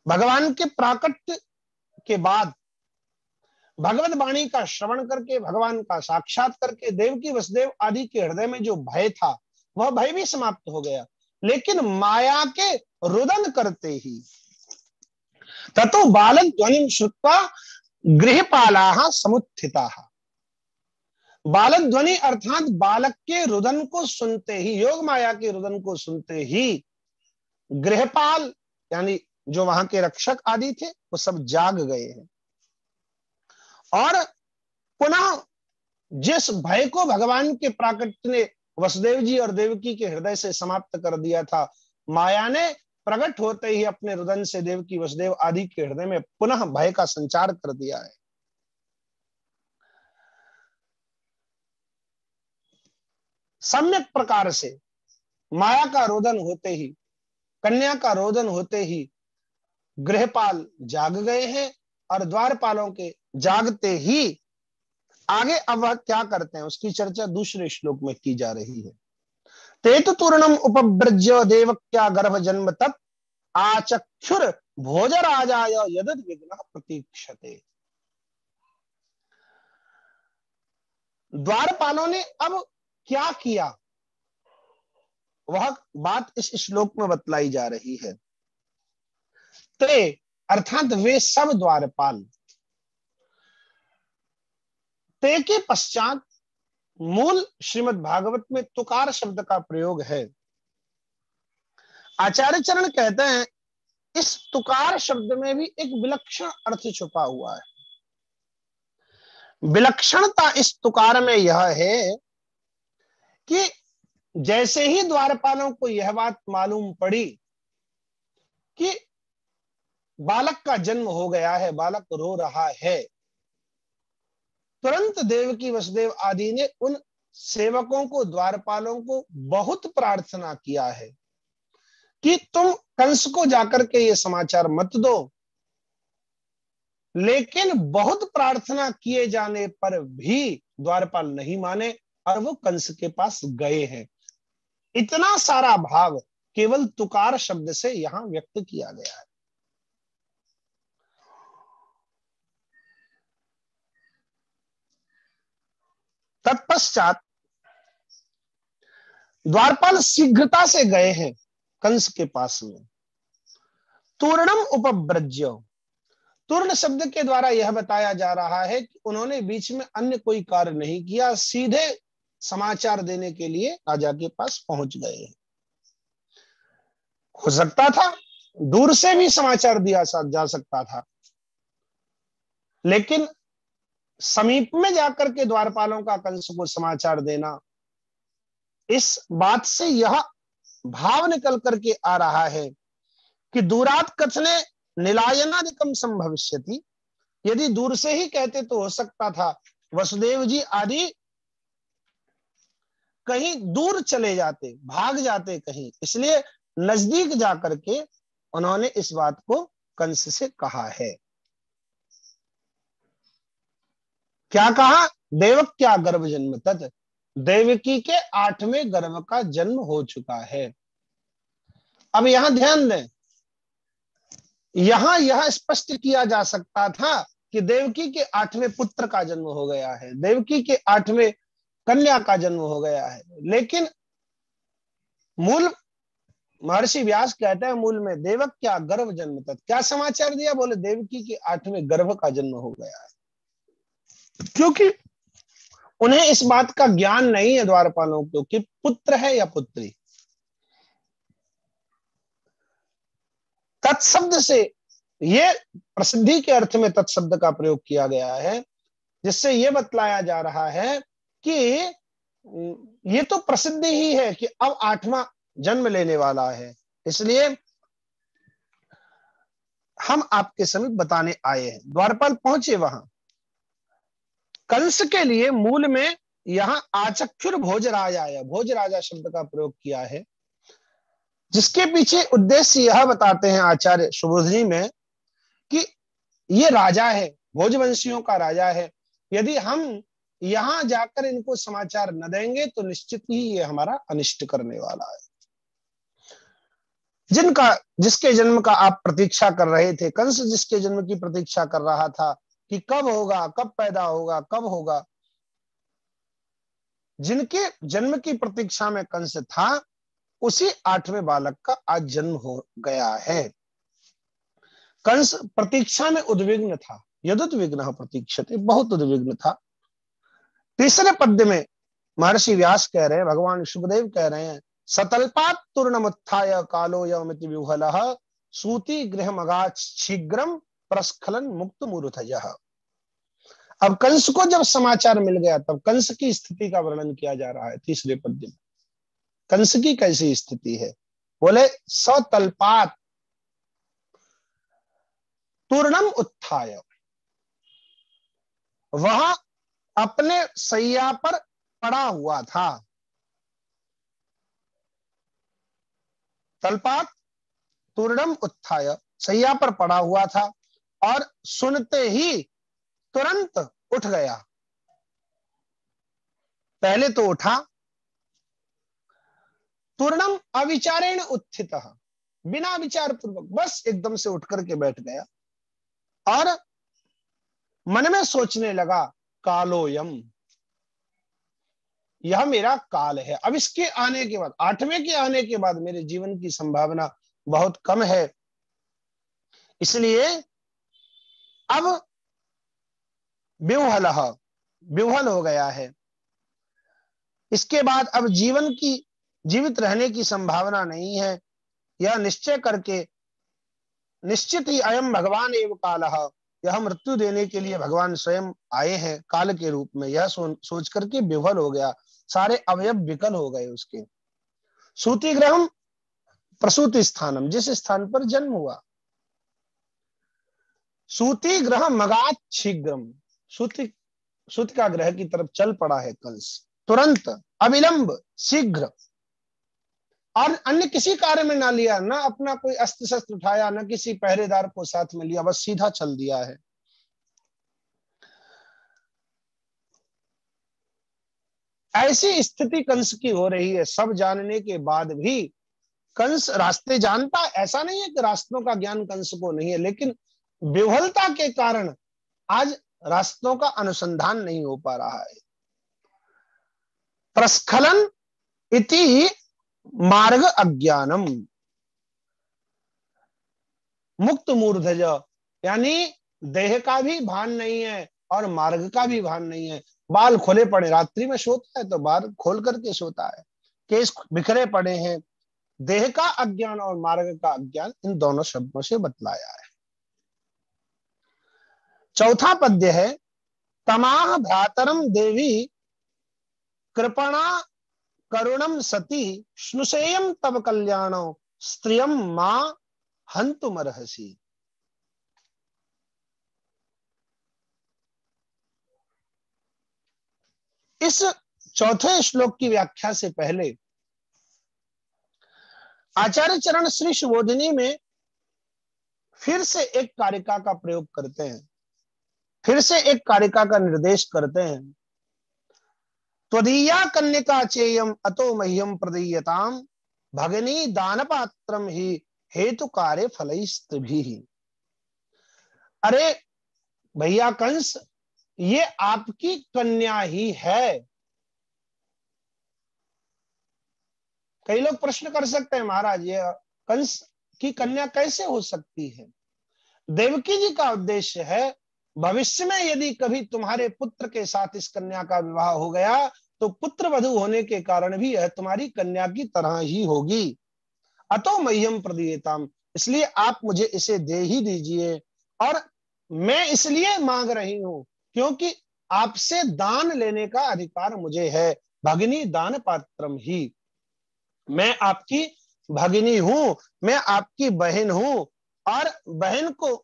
भगवान के प्राकट्य के बाद भगवत वाणी का श्रवण करके, भगवान का साक्षात करके देवकी वसुदेव आदि के हृदय में जो भय था वह भय भी समाप्त हो गया। लेकिन माया के रुदन करते ही ततो बालक ध्वनिं श्रुत्वा गृहपालाः समुत्थिताः। बालक ध्वनि अर्थात बालक के रुदन को सुनते ही, योग माया के रुदन को सुनते ही गृहपाल यानी जो वहां के रक्षक आदि थे वो सब जाग गए हैं और पुनः जिस भय को भगवान के प्राकट्य ने वसुदेव जी और देवकी के हृदय से समाप्त कर दिया था, माया ने प्रकट होते ही अपने रुदन से देवकी वसुदेव आदि के हृदय में पुनः भय का संचार कर दिया है। सम्यक प्रकार से माया का रोदन होते ही, कन्या का रोदन होते ही गृहपाल जाग गए हैं और द्वारपालों के जागते ही आगे अब वह क्या करते हैं उसकी चर्चा दूसरे श्लोक में की जा रही है। तेतु तूर्णम उपव्रज्य देवक्या गर्भ जन्म तत् आचक्षुर भोजराजाय यदद विघ्न प्रतीक्षते। द्वारपालों ने अब क्या किया वह बात इस श्लोक में बतलाई जा रही है। ते अर्थात वे सब द्वारपाल, ते के पश्चात मूल श्रीमद् भागवत में तुकार शब्द का प्रयोग है। आचार्य चरण कहते हैं इस तुकार शब्द में भी एक विलक्षण अर्थ छुपा हुआ है। विलक्षणता इस तुकार में यह है कि जैसे ही द्वारपालों को यह बात मालूम पड़ी कि बालक का जन्म हो गया है, बालक रो रहा है, तुरंत देवकी वसुदेव आदि ने उन सेवकों को, द्वारपालों को बहुत प्रार्थना किया है कि तुम कंस को जाकर के ये समाचार मत दो। लेकिन बहुत प्रार्थना किए जाने पर भी द्वारपाल नहीं माने और वो कंस के पास गए हैं। इतना सारा भाव केवल तुकार शब्द से यहां व्यक्त किया गया है। तत्पश्चात द्वारपाल शीघ्रता से गए हैं कंस के पास में। तूर्णम उपव्रज्य, तुर्ण शब्द के द्वारा यह बताया जा रहा है कि उन्होंने बीच में अन्य कोई कार्य नहीं किया, सीधे समाचार देने के लिए राजा के पास पहुंच गए। हो सकता था दूर से भी समाचार दिया जा सकता था, लेकिन समीप में जाकर के द्वारपालों का कंस को समाचार देना, इस बात से यह भाव निकल करके आ रहा है कि दूरात कथने निलायनादिकम संभविष्यति। यदि दूर से ही कहते तो हो सकता था वसुदेव जी आदि कहीं दूर चले जाते, भाग जाते कहीं, इसलिए नजदीक जाकर के उन्होंने इस बात को कंस से कहा है। क्या कहा? देवक क्या गर्भ जन्म तत्, देवकी के 8वें गर्भ का जन्म हो चुका है। अब यहां ध्यान दें, यहां यह स्पष्ट किया जा सकता था कि देवकी के 8वें पुत्र का जन्म हो गया है, देवकी के 8वें कन्या का जन्म हो गया है, लेकिन मूल महर्षि व्यास कहते हैं मूल में देवक क्या गर्भ जन्म तत्, क्या समाचार दिया? बोले देवकी के 8वें गर्भ का जन्म हो गया है, क्योंकि उन्हें इस बात का ज्ञान नहीं है द्वारपालों को कि पुत्र है या पुत्री। तत्शब्द से ये प्रसिद्धि के अर्थ में तत्शब्द का प्रयोग किया गया है, जिससे यह बतलाया जा रहा है कि ये तो प्रसिद्धि ही है कि अब 8वां जन्म लेने वाला है, इसलिए हम आपके समीप बताने आए हैं। द्वारपाल पहुंचे वहां। कंस के लिए मूल में यहां आचक्षुर भोजराजा या भोजराजा शब्द का प्रयोग किया है, जिसके पीछे उद्देश्य यह बताते हैं आचार्य सुबोधनी में कि ये राजा है, भोजवंशियों का राजा है। यदि हम यहां जाकर इनको समाचार न देंगे तो निश्चित ही ये हमारा अनिष्ट करने वाला है। जिसके जन्म का आप प्रतीक्षा कर रहे थे, कंस जिसके जन्म की प्रतीक्षा कर रहा था कि कब होगा, कब पैदा होगा, कब होगा, जिनके जन्म की प्रतीक्षा में कंस था, उसी 8वें बालक का आज जन्म हो गया है। कंस प्रतीक्षा में उद्विग्न था, यदुद्विग्न प्रतीक्षते, बहुत उद्विग्न था। तीसरे पद्य में महर्षि व्यास कह रहे हैं, भगवान शुभदेव कह रहे हैं, सतल्पात तूर्णमुत्थाय कालो यमिति विह्वलः सूति गृहमगात् शीघ्रम प्रस्खलन मुक्त मूर्धजः। अब कंस को जब समाचार मिल गया तब कंस की स्थिति का वर्णन किया जा रहा है तीसरे पद्य में। कंस की कैसी स्थिति है? बोले सतल्पात तूर्णम उत्थाय, वह अपने सैया पर पड़ा हुआ था। तल्पात तूर्णम उत्थाय, सैया पर पड़ा हुआ था और सुनते ही तुरंत उठ गया। पहले तो उठा, तूर्णम अविचारेण उत्थितः, बिना विचार पूर्वक बस एकदम से उठ करके बैठ गया और मन में सोचने लगा, कालोयम, यह मेरा काल है। अब इसके आने के बाद, 8वें के आने के बाद मेरे जीवन की संभावना बहुत कम है, इसलिए अब विह्वल हो गया है। इसके बाद अब जीवित रहने की संभावना नहीं है। यह निश्चय करके, निश्चित ही अयम भगवान एव कालः, यह मृत्यु देने के लिए भगवान स्वयं आए हैं काल के रूप में, यह सोच करके विह्वल हो गया, सारे अवयव विकल हो गए उसके। सूति ग्रहम प्रसूति स्थानम, जिस स्थान पर जन्म हुआ, सूति ग्रह मगात शीघ्रम, सूति का ग्रह की तरफ चल पड़ा है कंस, तुरंत, अविलंब, शीघ्र, और अन्य किसी कार्य में ना लिया, ना अपना कोई अस्त्र शस्त्र उठाया, ना किसी पहरेदार को साथ में लिया, बस सीधा चल दिया है। ऐसी स्थिति कंस की हो रही है। सब जानने के बाद भी कंस रास्ते जानता, ऐसा नहीं है कि रास्तों का ज्ञान कंस को नहीं है, लेकिन विह्वलता के कारण आज रास्तों का अनुसंधान नहीं हो पा रहा है। प्रस्खलन इति मार्ग अज्ञानम, मुक्त मूर्धज, यानी देह का भी भान नहीं है और मार्ग का भी भान नहीं है। बाल खुले पड़े, रात्रि में सोता है तो बाल खोल करके सोता है, केस बिखरे पड़े हैं। देह का अज्ञान और मार्ग का अज्ञान, इन दोनों शब्दों से बतलाया है। चौथा पद्य है, तमाह भ्रातरम देवी कृपणा करुणम सती स्नुषेयम तब कल्याणो स्त्रियम मां हंतुमर्हसि। इस चौथे श्लोक की व्याख्या से पहले आचार्य चरण श्री सुबोधिनी में फिर से एक कारिका का प्रयोग करते हैं, फिर से एक कारिका का निर्देश करते हैं। त्वदीया कन्यका चेयम अतो मह्यम प्रदीयताम भगिनी दान पात्रम ही हेतु कार्य फलैस्त्रिभिः। अरे भैया कंस, ये आपकी कन्या ही है। कई लोग प्रश्न कर सकते हैं, महाराज ये कंस की कन्या कैसे हो सकती है? देवकी जी का उद्देश्य है, भविष्य में यदि कभी तुम्हारे पुत्र के साथ इस कन्या का विवाह हो गया तो पुत्र वधू होने के कारण भी यह तुम्हारी कन्या की तरह ही होगी। अतो मह्यम प्रदीयताम, इसलिए आप मुझे इसे दे ही दीजिए। और मैं इसलिए मांग रही हूं क्योंकि आपसे दान लेने का अधिकार मुझे है। भगिनी दान पात्रम ही, मैं आपकी भगिनी हूं, मैं आपकी बहन हूं और बहन को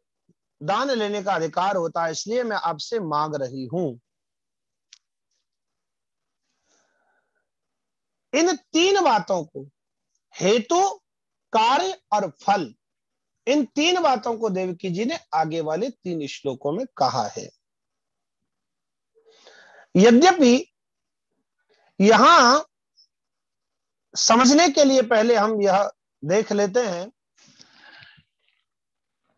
दान लेने का अधिकार होता है, इसलिए मैं आपसे मांग रही हूं। इन तीन बातों को, हेतु, कार्य और फल, इन तीन बातों को देवकी जी ने आगे वाले 3 श्लोकों में कहा है। यद्यपि यहां समझने के लिए पहले हम यह देख लेते हैं,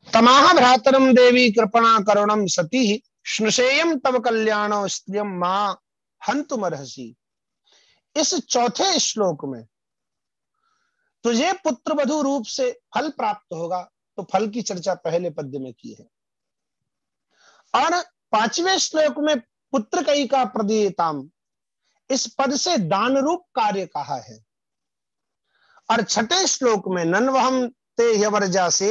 तमाह भ्रातरम देवी कृपणा करुणम सती स्नुषेयम तब कल्याणो स्त्रियम मां हंतुमर्हसि। इस चौथे श्लोक में तुझे पुत्र वधू रूप से फल प्राप्त होगा, तो फल की चर्चा पहले पद्य में की है। और 5वें श्लोक में पुत्र कई का प्रदीयताम, इस पद से दान रूप कार्य कहा है। और 6ठे श्लोक में नन्वहम ते ह्यवर्जा से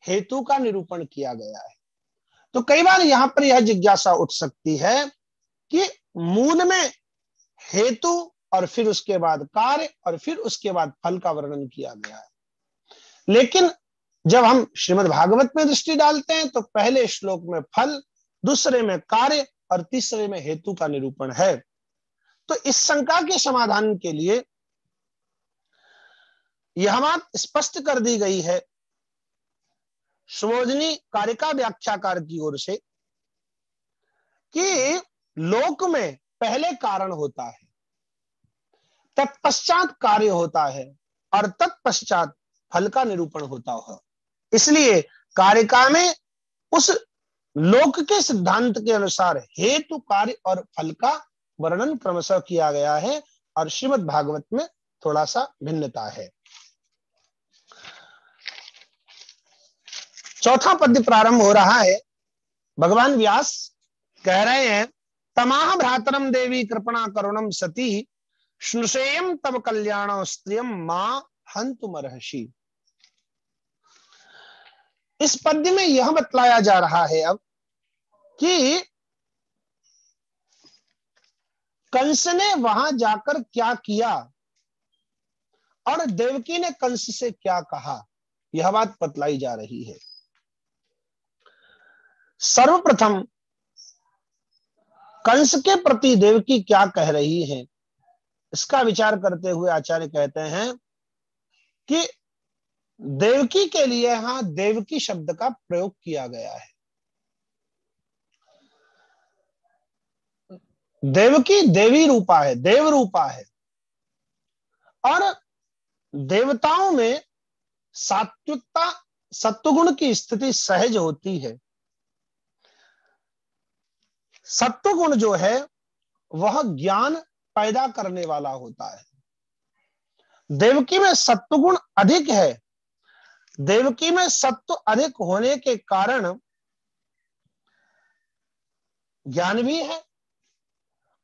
हेतु का निरूपण किया गया है। तो कई बार यहां पर यह जिज्ञासा उठ सकती है कि मूल में हेतु और फिर उसके बाद कार्य और फिर उसके बाद फल का वर्णन किया गया है, लेकिन जब हम श्रीमद् भागवत में दृष्टि डालते हैं तो पहले श्लोक में फल, दूसरे में कार्य और तीसरे में हेतु का निरूपण है। तो इस शंका के समाधान के लिए यह बात स्पष्ट कर दी गई है सुबोधिनी कारिका व्याख्याकार की ओर से कि लोक में पहले कारण होता है, तत्पश्चात कार्य होता है और तत्पश्चात फल का निरूपण होता है। इसलिए कारिका में उस लोक के सिद्धांत के अनुसार हेतु, कार्य और फल का वर्णन क्रमशः किया गया है और श्रीमद् भागवत में थोड़ा सा भिन्नता है। चौथा पद्य प्रारंभ हो रहा है। भगवान व्यास कह रहे हैं, तमाह भ्रातरम देवी कृपणा करुणम सती स्नुषेयम तब कल्याणो स्त्रियम मां हंतुमर्हसि। इस पद्य में यह बतलाया जा रहा है अब कि कंस ने वहां जाकर क्या किया और देवकी ने कंस से क्या कहा, यह बात बतलाई जा रही है। सर्वप्रथम कंस के प्रति देवकी क्या कह रही है, इसका विचार करते हुए आचार्य कहते हैं कि देवकी के लिए यहां देवकी शब्द का प्रयोग किया गया है। देवकी देवी रूपा है, देव रूपा है और देवताओं में सात्विकता, सत्वगुण की स्थिति सहज होती है। सत्वगुण जो है वह ज्ञान पैदा करने वाला होता है। देवकी में सत्वगुण अधिक है। देवकी में सत्व अधिक होने के कारण ज्ञान भी है,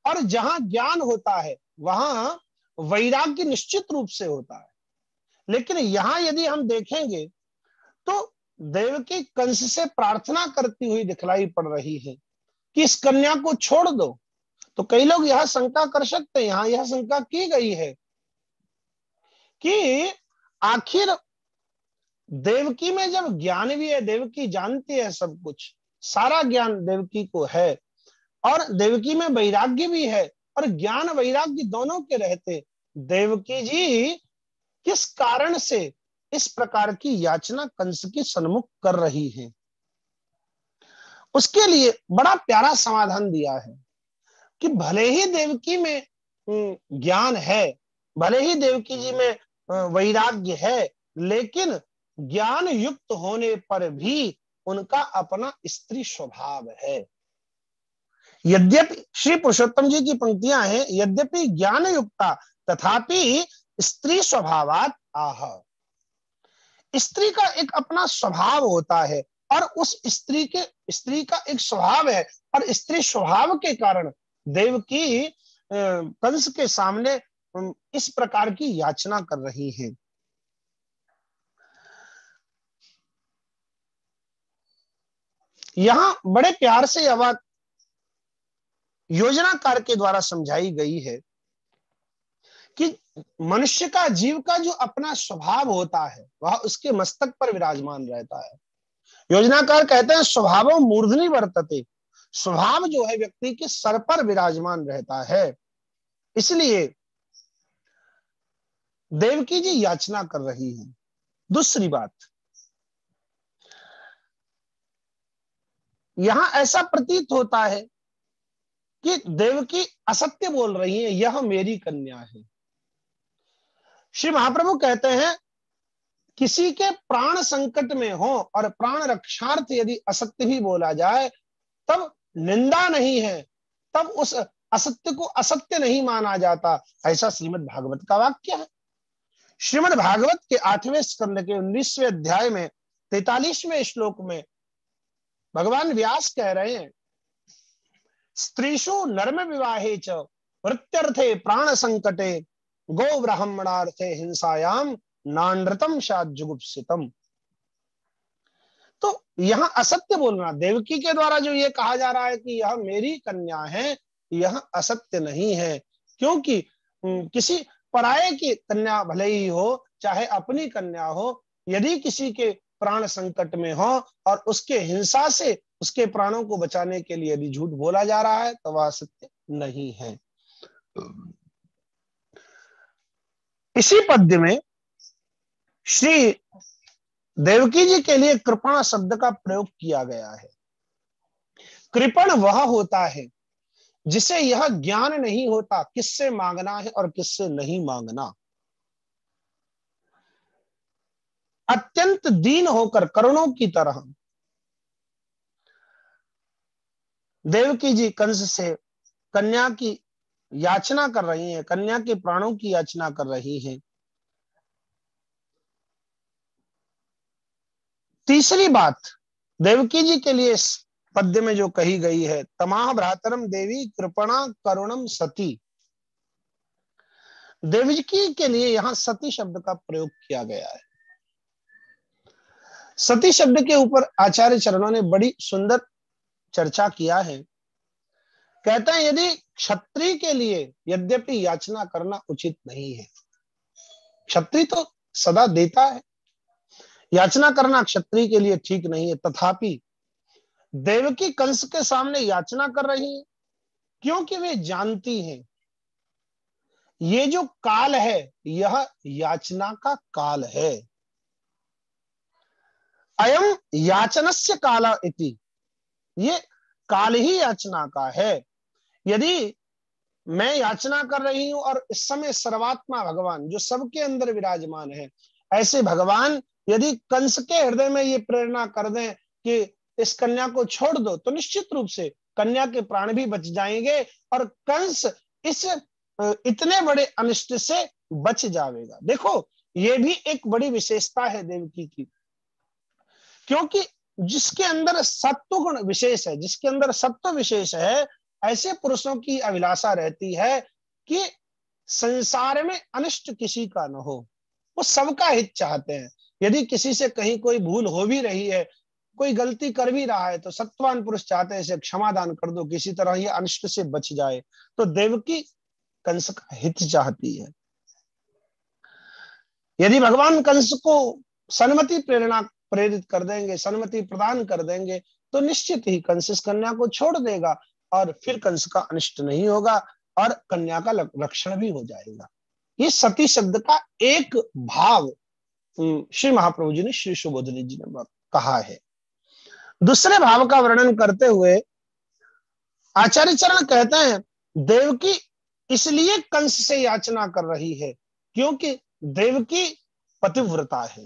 और जहां ज्ञान होता है वहां वैराग्य निश्चित रूप से होता है। लेकिन यहां यदि हम देखेंगे तो देवकी कंस से प्रार्थना करती हुई दिखलाई पड़ रही है कि इस कन्या को छोड़ दो। तो कई लोग यह शंका कर सकते हैं, यहां यह शंका की गई है कि आखिर देवकी में जब ज्ञान भी है, देवकी जानती है सब कुछ, सारा ज्ञान देवकी को है, और देवकी में वैराग्य भी है, और ज्ञान वैराग्य दोनों के रहते देवकी जी किस कारण से इस प्रकार की याचना कंस के सन्मुख कर रही है? उसके लिए बड़ा प्यारा समाधान दिया है कि भले ही देवकी में ज्ञान है, भले ही देवकी जी में वैराग्य है, लेकिन ज्ञान युक्त होने पर भी उनका अपना स्त्री स्वभाव है। यद्यपि श्री पुरुषोत्तम जी की पंक्तियां हैं, यद्यपि ज्ञान युक्ता तथापि स्त्री स्वभावात आह। स्त्री का एक अपना स्वभाव होता है, और उस स्त्री का एक स्वभाव है, और स्त्री स्वभाव के कारण देवकी कंस के सामने इस प्रकार की याचना कर रही है। यहां बड़े प्यार से यह बात योजनाकार के द्वारा समझाई गई है कि मनुष्य का, जीव का जो अपना स्वभाव होता है वह उसके मस्तक पर विराजमान रहता है। योजनाकार कहते हैं स्वभावो मूर्धनि वर्तते, स्वभाव जो है व्यक्ति के सर पर विराजमान रहता है। इसलिए देवकी जी याचना कर रही हैं। दूसरी बात, यहां ऐसा प्रतीत होता है कि देवकी असत्य बोल रही है, यह मेरी कन्या है। श्री महाप्रभु कहते हैं किसी के प्राण संकट में हो और प्राण रक्षार्थ यदि असत्य भी बोला जाए तब निंदा नहीं है, तब उस असत्य को असत्य नहीं माना जाता। ऐसा श्रीमद् भागवत का वाक्य है। श्रीमद् भागवत के 8वें स्कंद के 19वें अध्याय में 43वें श्लोक में भगवान व्यास कह रहे हैं, स्त्रीषु नर्म विवाहे च वृत्यर्थे प्राण संकटे गो ब्राह्मणार्थे हिंसायाम नानृतम शाजुगुप्सितम। तो यहां असत्य बोलना, देवकी के द्वारा जो ये कहा जा रहा है कि यह मेरी कन्या है, यह असत्य नहीं है। क्योंकि किसी पराये की कन्या भले ही हो, चाहे अपनी कन्या हो, यदि किसी के प्राण संकट में हो और उसके हिंसा से उसके प्राणों को बचाने के लिए यदि झूठ बोला जा रहा है तो वह सत्य नहीं है। इसी पद्य में श्री देवकी जी के लिए कृपण शब्द का प्रयोग किया गया है। कृपण वह होता है जिसे यह ज्ञान नहीं होता किससे मांगना है और किससे नहीं मांगना। अत्यंत दीन होकर करुणों की तरह देवकी जी कंस से कन्या की याचना कर रही हैं, कन्या के प्राणों की याचना कर रही हैं। तीसरी बात देवकी जी के लिए इस पद्य में जो कही गई है, तमाह भ्रातरम देवी कृपणा करुणम सती। देवकी के लिए यहां सती शब्द का प्रयोग किया गया है। सती शब्द के ऊपर आचार्य चरणों ने बड़ी सुंदर चर्चा किया है। कहते हैं यदि क्षत्रिय के लिए यद्यपि याचना करना उचित नहीं है, क्षत्रिय तो सदा देता है, याचना करना क्षत्रिय के लिए ठीक नहीं है, तथापि देवकी कंस के सामने याचना कर रही है क्योंकि वे जानती हैं ये जो काल है यह याचना का काल है। अयम याचनस्य काला इति, ये काल ही याचना का है। यदि मैं याचना कर रही हूं और इस समय सर्वात्मा भगवान जो सबके अंदर विराजमान है, ऐसे भगवान यदि कंस के हृदय में ये प्रेरणा कर दें कि इस कन्या को छोड़ दो, तो निश्चित रूप से कन्या के प्राण भी बच जाएंगे और कंस इस इतने बड़े अनिष्ट से बच जाएगा। देखो ये भी एक बड़ी विशेषता है देवकी की, क्योंकि जिसके अंदर सत्व गुण विशेष है, जिसके अंदर सत्व विशेष है, ऐसे पुरुषों की अभिलाषा रहती है कि संसार में अनिष्ट किसी का न हो। वो सबका हित चाहते हैं। यदि किसी से कहीं कोई भूल हो भी रही है, कोई गलती कर भी रहा है, तो सत्वान पुरुष चाहते हैं इसे क्षमादान कर दो, किसी तरह ये अनिष्ट से बच जाए। तो देवकी कंस का हित चाहती है। यदि भगवान कंस को सन्मति प्रेरित कर देंगे, सन्मति प्रदान कर देंगे, तो निश्चित ही कंस इस कन्या को छोड़ देगा और फिर कंस का अनिष्ट नहीं होगा और कन्या का रक्षण भी हो जाएगा। ये सती शब्द का एक भाव श्री महाप्रभु जी ने, श्री सुबोधनी जी ने कहा है। दूसरे भाव का वर्णन करते हुए आचार्य चरण कहते हैं, देवकी इसलिए कंस से याचना कर रही है क्योंकि देवकी पतिव्रता है,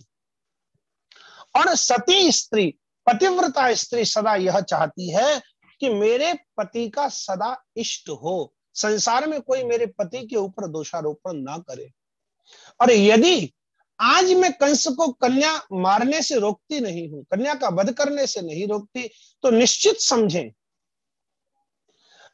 और सती स्त्री, पतिव्रता स्त्री सदा यह चाहती है कि मेरे पति का सदा इष्ट हो, संसार में कोई मेरे पति के ऊपर दोषारोपण ना करे। और यदि आज मैं कंस को कन्या मारने से रोकती नहीं हूं, कन्या का वध करने से नहीं रोकती, तो निश्चित समझें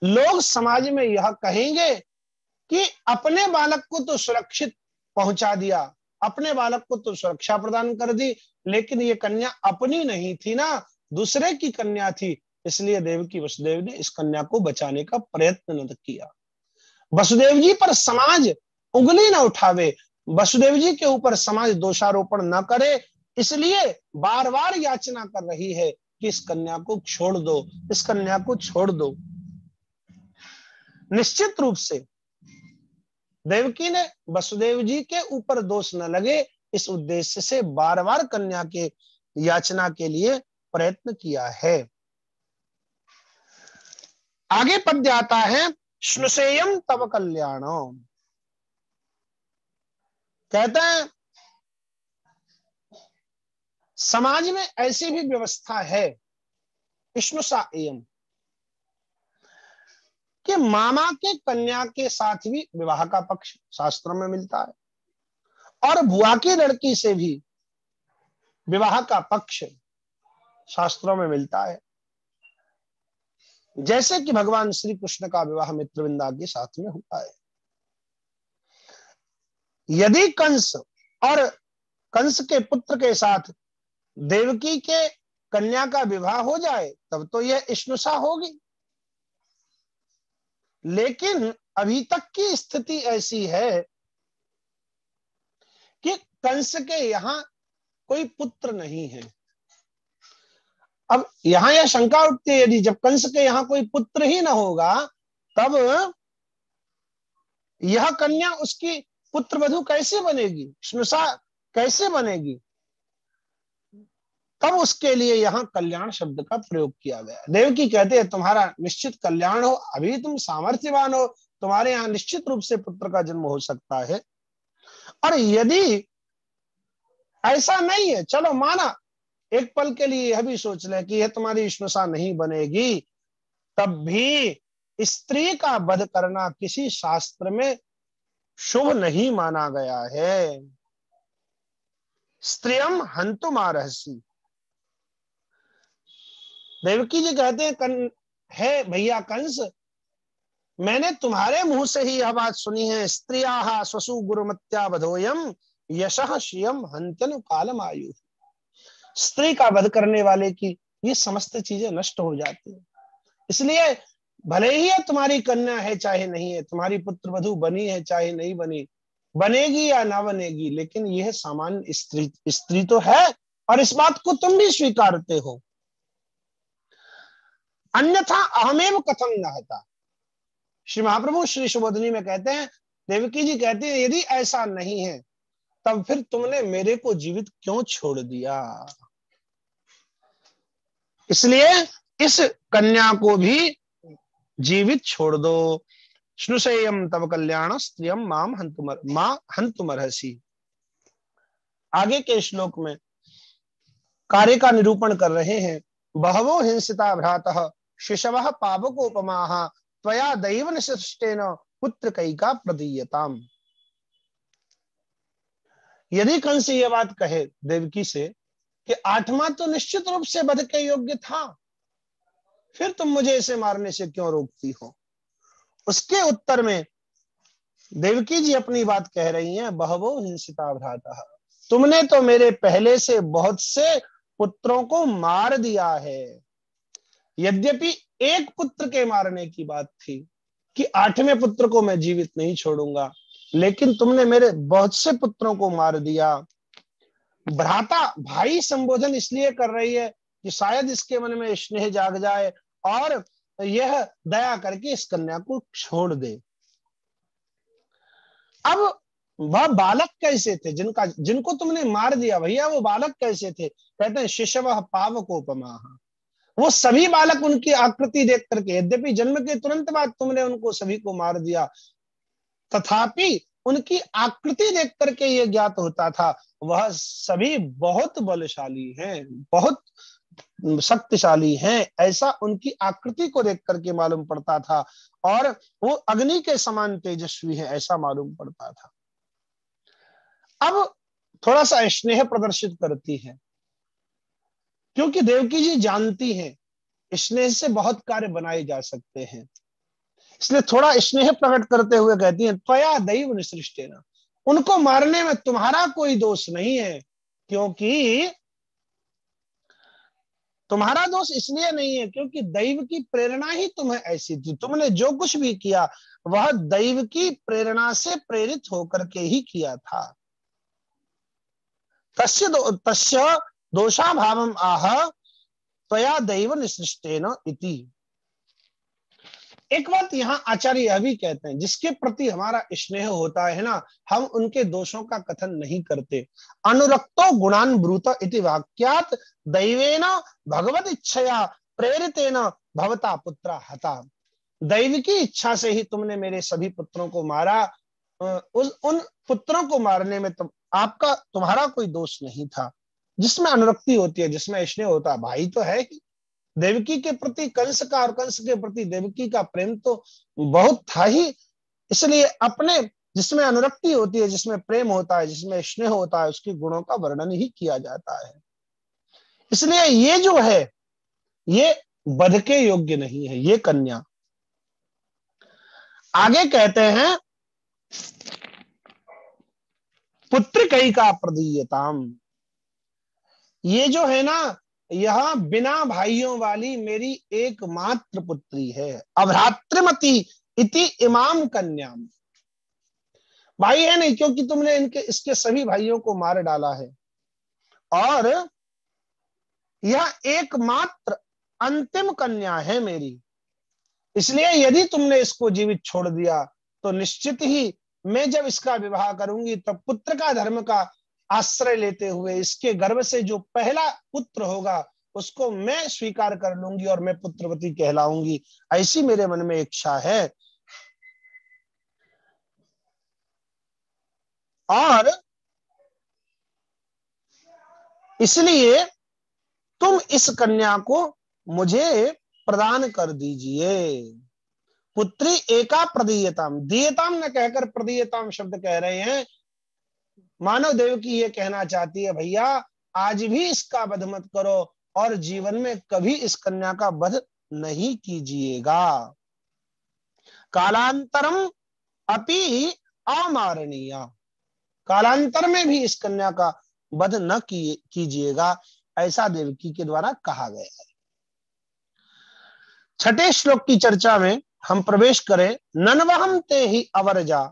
लोग समाज में यह कहेंगे कि अपने बालक को तो सुरक्षित पहुंचा दिया, अपने बालक को तो सुरक्षा प्रदान कर दी, लेकिन ये कन्या अपनी नहीं थी ना, दूसरे की कन्या थी, इसलिए देवकी वसुदेव ने इस कन्या को बचाने का प्रयत्न न किया। वसुदेव जी पर समाज उंगली न उठावे, वसुदेव जी के ऊपर समाज दोषारोपण न करे, इसलिए बार बार याचना कर रही है कि इस कन्या को छोड़ दो, इस कन्या को छोड़ दो। निश्चित रूप से देवकी ने वसुदेव जी के ऊपर दोष न लगे, इस उद्देश्य से बार बार कन्या के याचना के लिए प्रयत्न किया है। आगे पद्य आता है, श्नुसेयम तव कल्याणो। कहते हैं समाज में ऐसी भी व्यवस्था है, श्नुषा एयम, कि मामा के कन्या के साथ भी विवाह का पक्ष शास्त्रों में मिलता है, और बुआ की लड़की से भी विवाह का पक्ष शास्त्रों में मिलता है। जैसे कि भगवान श्री कृष्ण का विवाह मित्रविंदा के साथ में होता है। यदि कंस और कंस के पुत्र के साथ देवकी के कन्या का विवाह हो जाए तब तो यह स्नुषा होगी, लेकिन अभी तक की स्थिति ऐसी है कि कंस के यहां कोई पुत्र नहीं है। अब यहां यह शंका उठती है, यदि जब कंस के यहां कोई पुत्र ही ना होगा, तब यह कन्या उसकी पुत्र वधू कैसे बनेगी, स्नुषा कैसे बनेगी? तब उसके लिए यहाँ कल्याण शब्द का प्रयोग किया गया। देवकी कहते हैं तुम्हारा निश्चित कल्याण हो, अभी तुम सामर्थ्यवान हो, तुम्हारे यहाँ निश्चित रूप से पुत्र का जन्म हो सकता है। और यदि ऐसा नहीं है, चलो माना एक पल के लिए यह भी सोच ले कि यह तुम्हारी स्नुषा नहीं बनेगी, तब भी स्त्री का वध करना किसी शास्त्र में शुभ नहीं माना गया है। स्त्रियम हंतुमारहसि। देवकी जी कहते हैं है भैया कंस, मैंने तुम्हारे मुंह से ही यह बात सुनी है, स्त्रियाः स्वसु गुरुमत्या वधोयम यशः श्रियम हंत्यनु कालम आयु। स्त्री का वध करने वाले की ये समस्त चीजें नष्ट हो जाती है। इसलिए भले ही तुम्हारी कन्या है चाहे नहीं है, तुम्हारी पुत्र वधू बनी है चाहे नहीं बनी, बनेगी या ना बनेगी, लेकिन यह सामान्य स्त्री तो है, और इस बात को तुम भी स्वीकारते हो। अन्यथा अहमेव कथम नहता। श्री महाप्रभु श्री सुबोधनी में कहते हैं, देवकी जी कहती है यदि ऐसा नहीं है तब फिर तुमने मेरे को जीवित क्यों छोड़ दिया? इसलिए इस कन्या को भी जीवित छोड़ दो। श्नुषेयम तव कल्याण स्त्रियम माम हंतुमर्हसि। आगे के श्लोक में कार्य का निरूपण कर रहे हैं। बहवो हिंसिता भ्रातः शिशवः पावकोपमाः त्वया दैव सृष्टेन पुत्रकैका प्रदीयताम्। यदि कंस ये बात कहे देवकी से कि 8वां तो निश्चित रूप से वध के योग्य था, फिर तुम मुझे इसे मारने से क्यों रोकती हो। उसके उत्तर में देवकी जी अपनी बात कह रही हैं, बहवो हिंसिता भ्राता, तुमने तो मेरे पहले से बहुत से पुत्रों को मार दिया है। यद्यपि एक पुत्र के मारने की बात थी कि 8वें पुत्र को मैं जीवित नहीं छोड़ूंगा, लेकिन तुमने मेरे बहुत से पुत्रों को मार दिया। भ्राता भाई संबोधन इसलिए कर रही है कि शायद इसके मन में स्नेह जाग जाए और यह दया करके इस कन्या को छोड़ दे। अब वह बालक कैसे थे जिनको तुमने मार दिया भैया, वो बालक कैसे थे। कहते हैं शिशवः पावकोपमा, वो सभी बालक उनकी आकृति देख करके, यद्यपि जन्म के तुरंत बाद तुमने उनको सभी को मार दिया, तथापि उनकी आकृति देख करके यह ज्ञात होता था वह सभी बहुत बलशाली हैं, बहुत शक्तिशाली हैं, ऐसा उनकी आकृति को देख करके मालूम पड़ता था, और वो अग्नि के समान तेजस्वी है ऐसा मालूम पड़ता था। अब थोड़ा सा स्नेह प्रदर्शित करती है, क्योंकि देवकी जी जानती हैं स्नेह से बहुत कार्य बनाए जा सकते हैं, इसलिए थोड़ा स्नेह प्रकट करते हुए कहती हैं त्वया दैव निसृष्टेन, उनको मारने में तुम्हारा कोई दोष नहीं है, क्योंकि तुम्हारा दोष इसलिए नहीं है क्योंकि दैव की प्रेरणा ही तुम्हें ऐसी थी, तुमने जो कुछ भी किया वह दैव की प्रेरणा से प्रेरित होकर के ही किया था। तस्य दोषाभावम आह त्वया दैव निसृष्टेन इति। एक बात यहाँ आचार्य यह भी कहते हैं, जिसके प्रति हमारा स्नेह होता है ना, हम उनके दोषों का कथन नहीं करते। अनुरक्तो गुणान ब्रूत इति वाक्यात दैवेन भगवत इच्छया प्रेरितेन भवता पुत्रा हता। दैव की इच्छा से ही तुमने मेरे सभी पुत्रों को मारा, उन पुत्रों को मारने में तुम्हारा कोई दोष नहीं था। जिसमें अनुरक्ति होती है, जिसमें स्नेह होता है, भाई तो है कि देवकी के प्रति कंस का और कंस के प्रति देवकी का प्रेम तो बहुत था ही, इसलिए अपने जिसमें अनुरक्ति होती है, जिसमें प्रेम होता है, जिसमें स्नेह होता है, उसके गुणों का वर्णन ही किया जाता है। इसलिए ये जो है ये वध के योग्य नहीं है ये कन्या। आगे कहते हैं पुत्र कई का प्रदीयताम, ये जो है ना यह बिना भाइयों वाली मेरी एकमात्र पुत्री है। अभ्रातृमती इति इमाम कन्याम, भाई है नहीं क्योंकि तुमने इसके सभी भाइयों को मार डाला है, और यह एकमात्र अंतिम कन्या है मेरी, इसलिए यदि तुमने इसको जीवित छोड़ दिया तो निश्चित ही मैं जब इसका विवाह करूंगी तब पुत्र का धर्म का आश्रय लेते हुए इसके गर्भ से जो पहला पुत्र होगा उसको मैं स्वीकार कर लूंगी और मैं पुत्रवती कहलाऊंगी, ऐसी मेरे मन में इच्छा है। और इसलिए तुम इस कन्या को मुझे प्रदान कर दीजिए। पुत्री एका प्रदीयताम, दीयताम न कहकर प्रदीयताम शब्द कह रहे हैं। मानव देव की ये कहना चाहती है भैया आज भी इसका वध मत करो और जीवन में कभी इस कन्या का वध नहीं कीजिएगा। कालांतरम अपि अमारणीय, कालांतर में भी इस कन्या का वध न कीजिएगा, ऐसा देवकी के द्वारा कहा गया है। 6ठे श्लोक की चर्चा में हम प्रवेश करें। नन्वहम ते ही अवरजा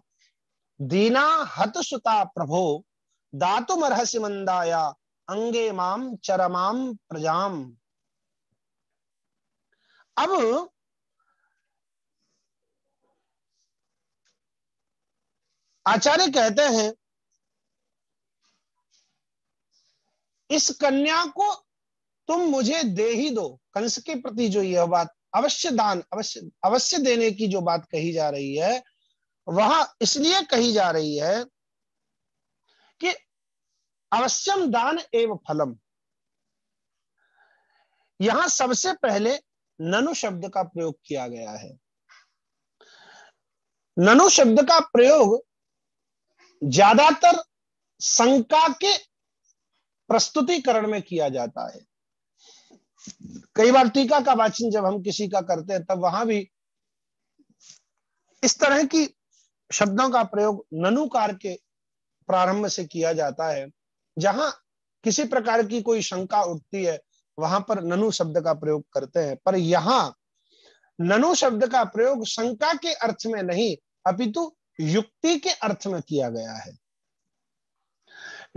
दीना हतसुता प्रभो दातुमर्हसि मंदाया अंगे माम चरमाम प्रजाम। अब आचार्य कहते हैं इस कन्या को तुम मुझे दे ही दो। कंस के प्रति जो यह बात अवश्य दान अवश्य देने की जो बात कही जा रही है वह इसलिए कही जा रही है कि अवश्यम दान एवं फलम, यहां सबसे पहले ननु शब्द का प्रयोग किया गया है। ननु शब्द का प्रयोग ज्यादातर शंका के प्रस्तुतिकरण में किया जाता है। कई बार टीका का वाचन जब हम किसी का करते हैं तब वहां भी इस तरह की शब्दों का प्रयोग ननुकार के प्रारंभ से किया जाता है। जहां किसी प्रकार की कोई शंका उठती है वहां पर ननु शब्द का प्रयोग करते हैं, पर यहां ननु शब्द का प्रयोग शंका के अर्थ में नहीं अपितु युक्ति के अर्थ में किया गया है।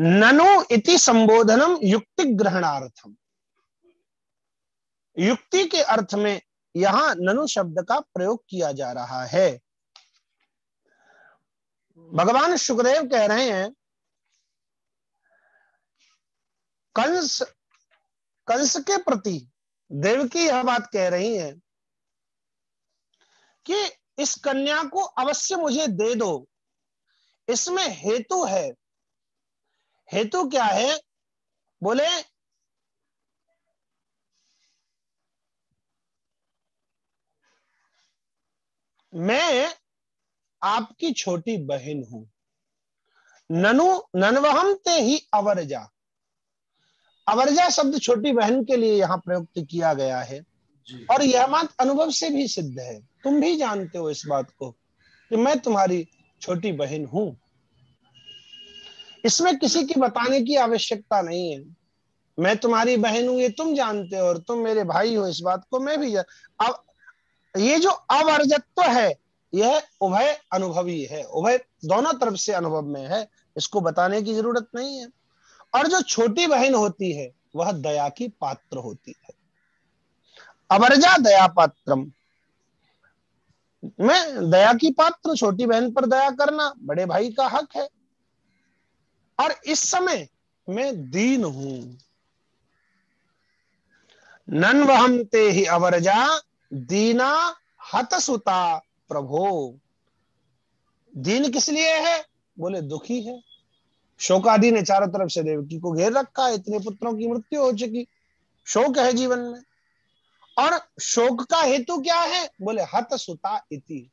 ननु इति संबोधनम युक्ति ग्रहणार्थम, युक्ति के अर्थ में यहां ननु शब्द का प्रयोग किया जा रहा है। भगवान शुकदेव कह रहे हैं, कंस के प्रति देवकी यह बात कह रही है कि इस कन्या को अवश्य मुझे दे दो। इसमें हेतु है। हेतु क्या है? बोले मैं आपकी छोटी बहन हूं। ननु नन्वहम ते ही अवर्जा, अवर्जा शब्द छोटी बहन के लिए यहां प्रयुक्त किया गया है और यह बात अनुभव से भी सिद्ध है। तुम भी जानते हो इस बात को कि मैं तुम्हारी छोटी बहन हूं। इसमें किसी की बताने की आवश्यकता नहीं है। मैं तुम्हारी बहन हूं ये तुम जानते हो और तुम मेरे भाई हो इस बात को मैं भी अब ये जो अवर्जत्व है यह उभय अनुभवी है, उभय दोनों तरफ से अनुभव में है, इसको बताने की जरूरत नहीं है। और जो छोटी बहन होती है वह दया की पात्र होती है। अवर्जा दया पात्रम, मैं दया की पात्र, छोटी बहन पर दया करना बड़े भाई का हक है। और इस समय मैं दीन हूं। नन्वहम ते ही अवर्जा दीना हतसुता प्रभो। दीन किस लिए है? बोले दुखी है। शोकादि ने चारों तरफ से देवकी को घेर रखा है। इतने पुत्रों की मृत्यु हो चुकी, शोक है जीवन में। और शोक का हेतु क्या है? बोले हतसुता इति,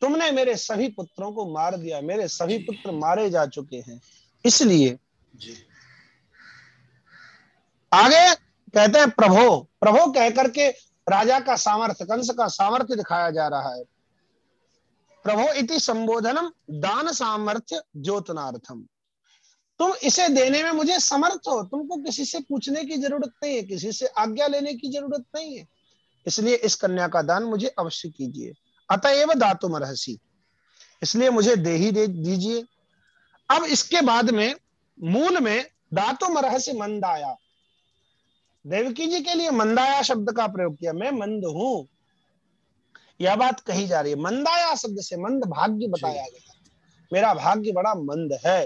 तुमने मेरे सभी पुत्रों को मार दिया, मेरे सभी पुत्र मारे जा चुके हैं, इसलिए। आगे कहते हैं प्रभो, प्रभो कह करके राजा का सामर्थ्य, कंस का सामर्थ्य दिखाया जा रहा है। प्रभो इति संबोधनम दान सामर्थ्य द्योतनार्थम, तुम इसे देने में मुझे समर्थ हो, तुमको किसी से पूछने की जरूरत नहीं है, किसी से आज्ञा लेने की जरूरत नहीं है, इसलिए इस कन्या का दान मुझे अवश्य कीजिए। अतएव दातुमर्हसि, इसलिए मुझे दे ही दे दीजिए। अब इसके बाद में मूल में दातुमर्हसि मंदाया, देवकी जी के लिए मंदाया शब्द का प्रयोग किया। मैं मंद हूं, यह बात कही जा रही है। मंदाया शब्द से मंद भाग्य बताया गया, मेरा भाग्य बड़ा मंद है।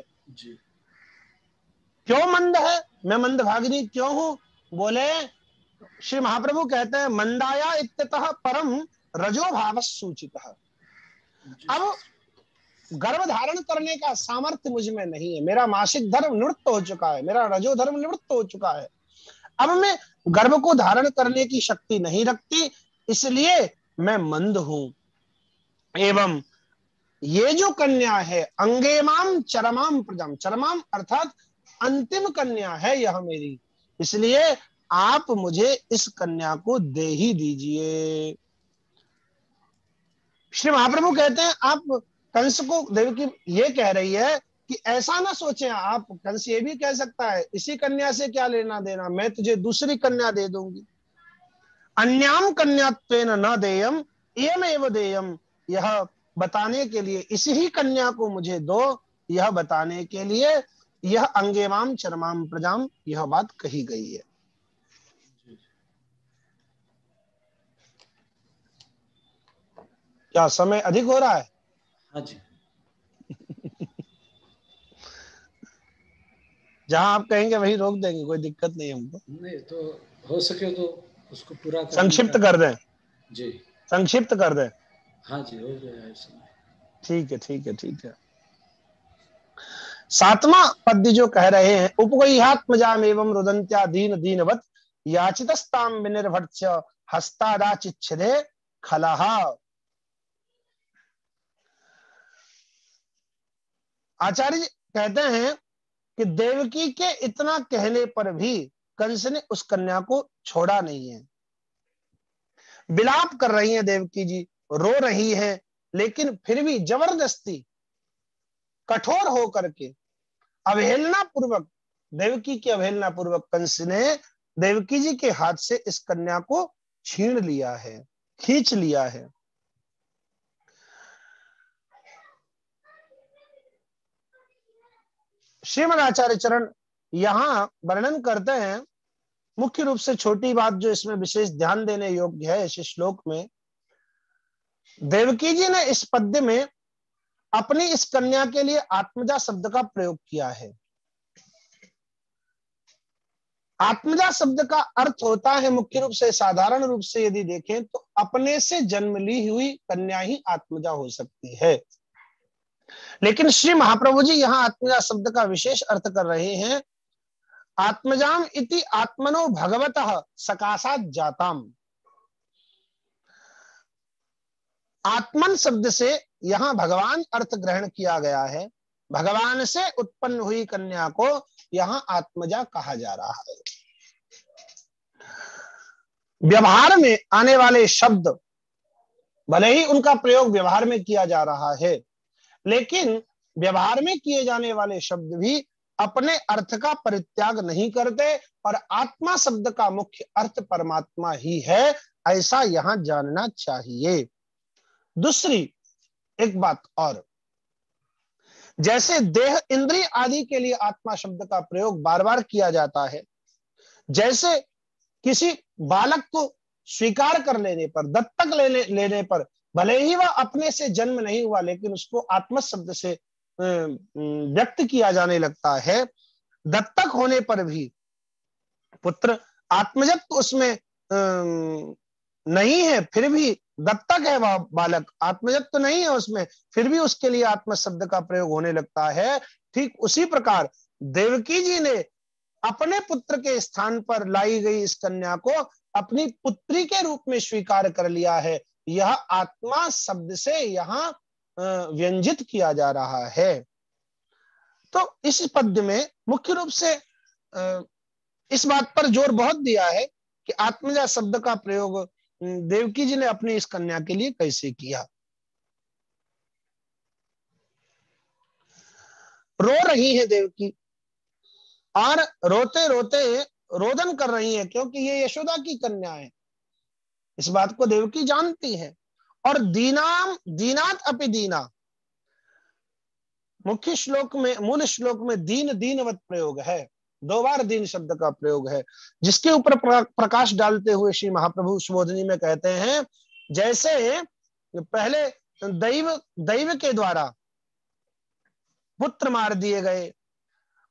क्यों मंद है? मैं मंद भागिनी क्यों हूं? बोले श्री महाप्रभु कहते हैं मंदाया इत्यतः परम रजो भाव सूचितः। अब गर्भ धारण करने का सामर्थ्य मुझ में नहीं है, मेरा मासिक धर्म निवृत्त हो चुका है, मेरा रजो धर्म निवृत्त हो चुका है, अब मैं गर्भ को धारण करने की शक्ति नहीं रखती, इसलिए मैं मंद हूं। एवं ये जो कन्या है अंगेमाम चरमाम प्रजम, चरमाम अर्थात अंतिम कन्या है यह मेरी, इसलिए आप मुझे इस कन्या को दे ही दीजिए। श्री महाप्रभु कहते हैं आप कंस को, देवकी ये कह रही है कि ऐसा ना सोचें आप, कंस ये भी कह सकता है इसी कन्या से क्या लेना देना, मैं तुझे दूसरी कन्या दे दूंगी। अन्याम कन्यात्वेन न देयम इयमेव देयम, यह बताने के लिए इसी ही कन्या को मुझे दो, यह बताने के लिए यह अंगेमाम चरमाम प्रजाम यह बात कही गई है। क्या समय अधिक हो रहा है? हाँ जी। जहां आप कहेंगे वही रोक देंगे, कोई दिक्कत नहीं हमको। नहीं तो हो सके तो उसको पूरा संक्षिप्त कर दें जी, संक्षिप्त कर दें। हाँ जी, हो गया है समय। ठीक है ठीक है ठीक है। सातवां पद्य जो कह रहे हैं उपगह्यात्मजाम एवं रुदंत्या दीन दीनवत याचितस्ताम विनिर्भट्य हस्तादाचिच्छदे खलहा। आचार्य कहते हैं कि देवकी के इतना कहने पर भी कंस ने उस कन्या को छोड़ा नहीं है। विलाप कर रही है देवकी जी, रो रही है, लेकिन फिर भी जबरदस्ती कठोर होकर के अवहेलना पूर्वक, देवकी की अवहेलना पूर्वक कंस ने देवकी जी के हाथ से इस कन्या को छीन लिया है, खींच लिया है। श्रीमद आचार्य चरण यहां वर्णन करते हैं, मुख्य रूप से छोटी बात जो इसमें विशेष ध्यान देने योग्य है इस श्लोक में, देवकी जी ने इस पद्य में अपनी इस कन्या के लिए आत्मजा शब्द का प्रयोग किया है। आत्मजा शब्द का अर्थ होता है मुख्य रूप से, साधारण रूप से यदि देखें तो अपने से जन्म ली हुई कन्या ही आत्मजा हो सकती है। लेकिन श्री महाप्रभु जी यहाँ आत्मजा शब्द का विशेष अर्थ कर रहे हैं। आत्मजाम इति आत्मनो भगवतः सकाशात जाताम। आत्मन शब्द से यहाँ भगवान अर्थ ग्रहण किया गया है। भगवान से उत्पन्न हुई कन्या को यहाँ आत्मजा कहा जा रहा है। व्यवहार में आने वाले शब्द भले ही उनका प्रयोग व्यवहार में किया जा रहा है, लेकिन व्यवहार में किए जाने वाले शब्द भी अपने अर्थ का परित्याग नहीं करते और आत्मा शब्द का मुख्य अर्थ परमात्मा ही है, ऐसा यहां जानना चाहिए। दूसरी एक बात और, जैसे देह इंद्रिय आदि के लिए आत्मा शब्द का प्रयोग बार बार किया जाता है, जैसे किसी बालक को स्वीकार कर लेने पर, दत्तक लेने पर, भले ही वह अपने से जन्म नहीं हुआ लेकिन उसको आत्मा शब्द से व्यक्त किया जाने लगता है। दत्तक होने पर भी पुत्र आत्मजत्व उसमें नहीं है, फिर भी दत्तक है वह बालक, आत्मजत्व नहीं है उसमें, फिर भी उसके लिए आत्मा शब्द का प्रयोग होने लगता है। ठीक उसी प्रकार देवकी जी ने अपने पुत्र के स्थान पर लाई गई इस कन्या को अपनी पुत्री के रूप में स्वीकार कर लिया है। यह आत्मा शब्द से यहाँ व्यंजित किया जा रहा है। तो इस पद्य में मुख्य रूप से इस बात पर जोर बहुत दिया है कि आत्मजा शब्द का प्रयोग देवकी जी ने अपनी इस कन्या के लिए कैसे किया। रो रही है देवकी और रोते रोते रोदन कर रही है, क्योंकि ये यशोदा की कन्या है। इस बात को देवकी जानती है। और दीनाम दीनात अपि दीना, मुख्य श्लोक में, मूल श्लोक में दीन दीनवत प्रयोग है, 2 बार दीन शब्द का प्रयोग है, जिसके ऊपर प्रकाश डालते हुए श्री महाप्रभु सुबोधनी में कहते हैं, जैसे पहले दैव के द्वारा पुत्र मार दिए गए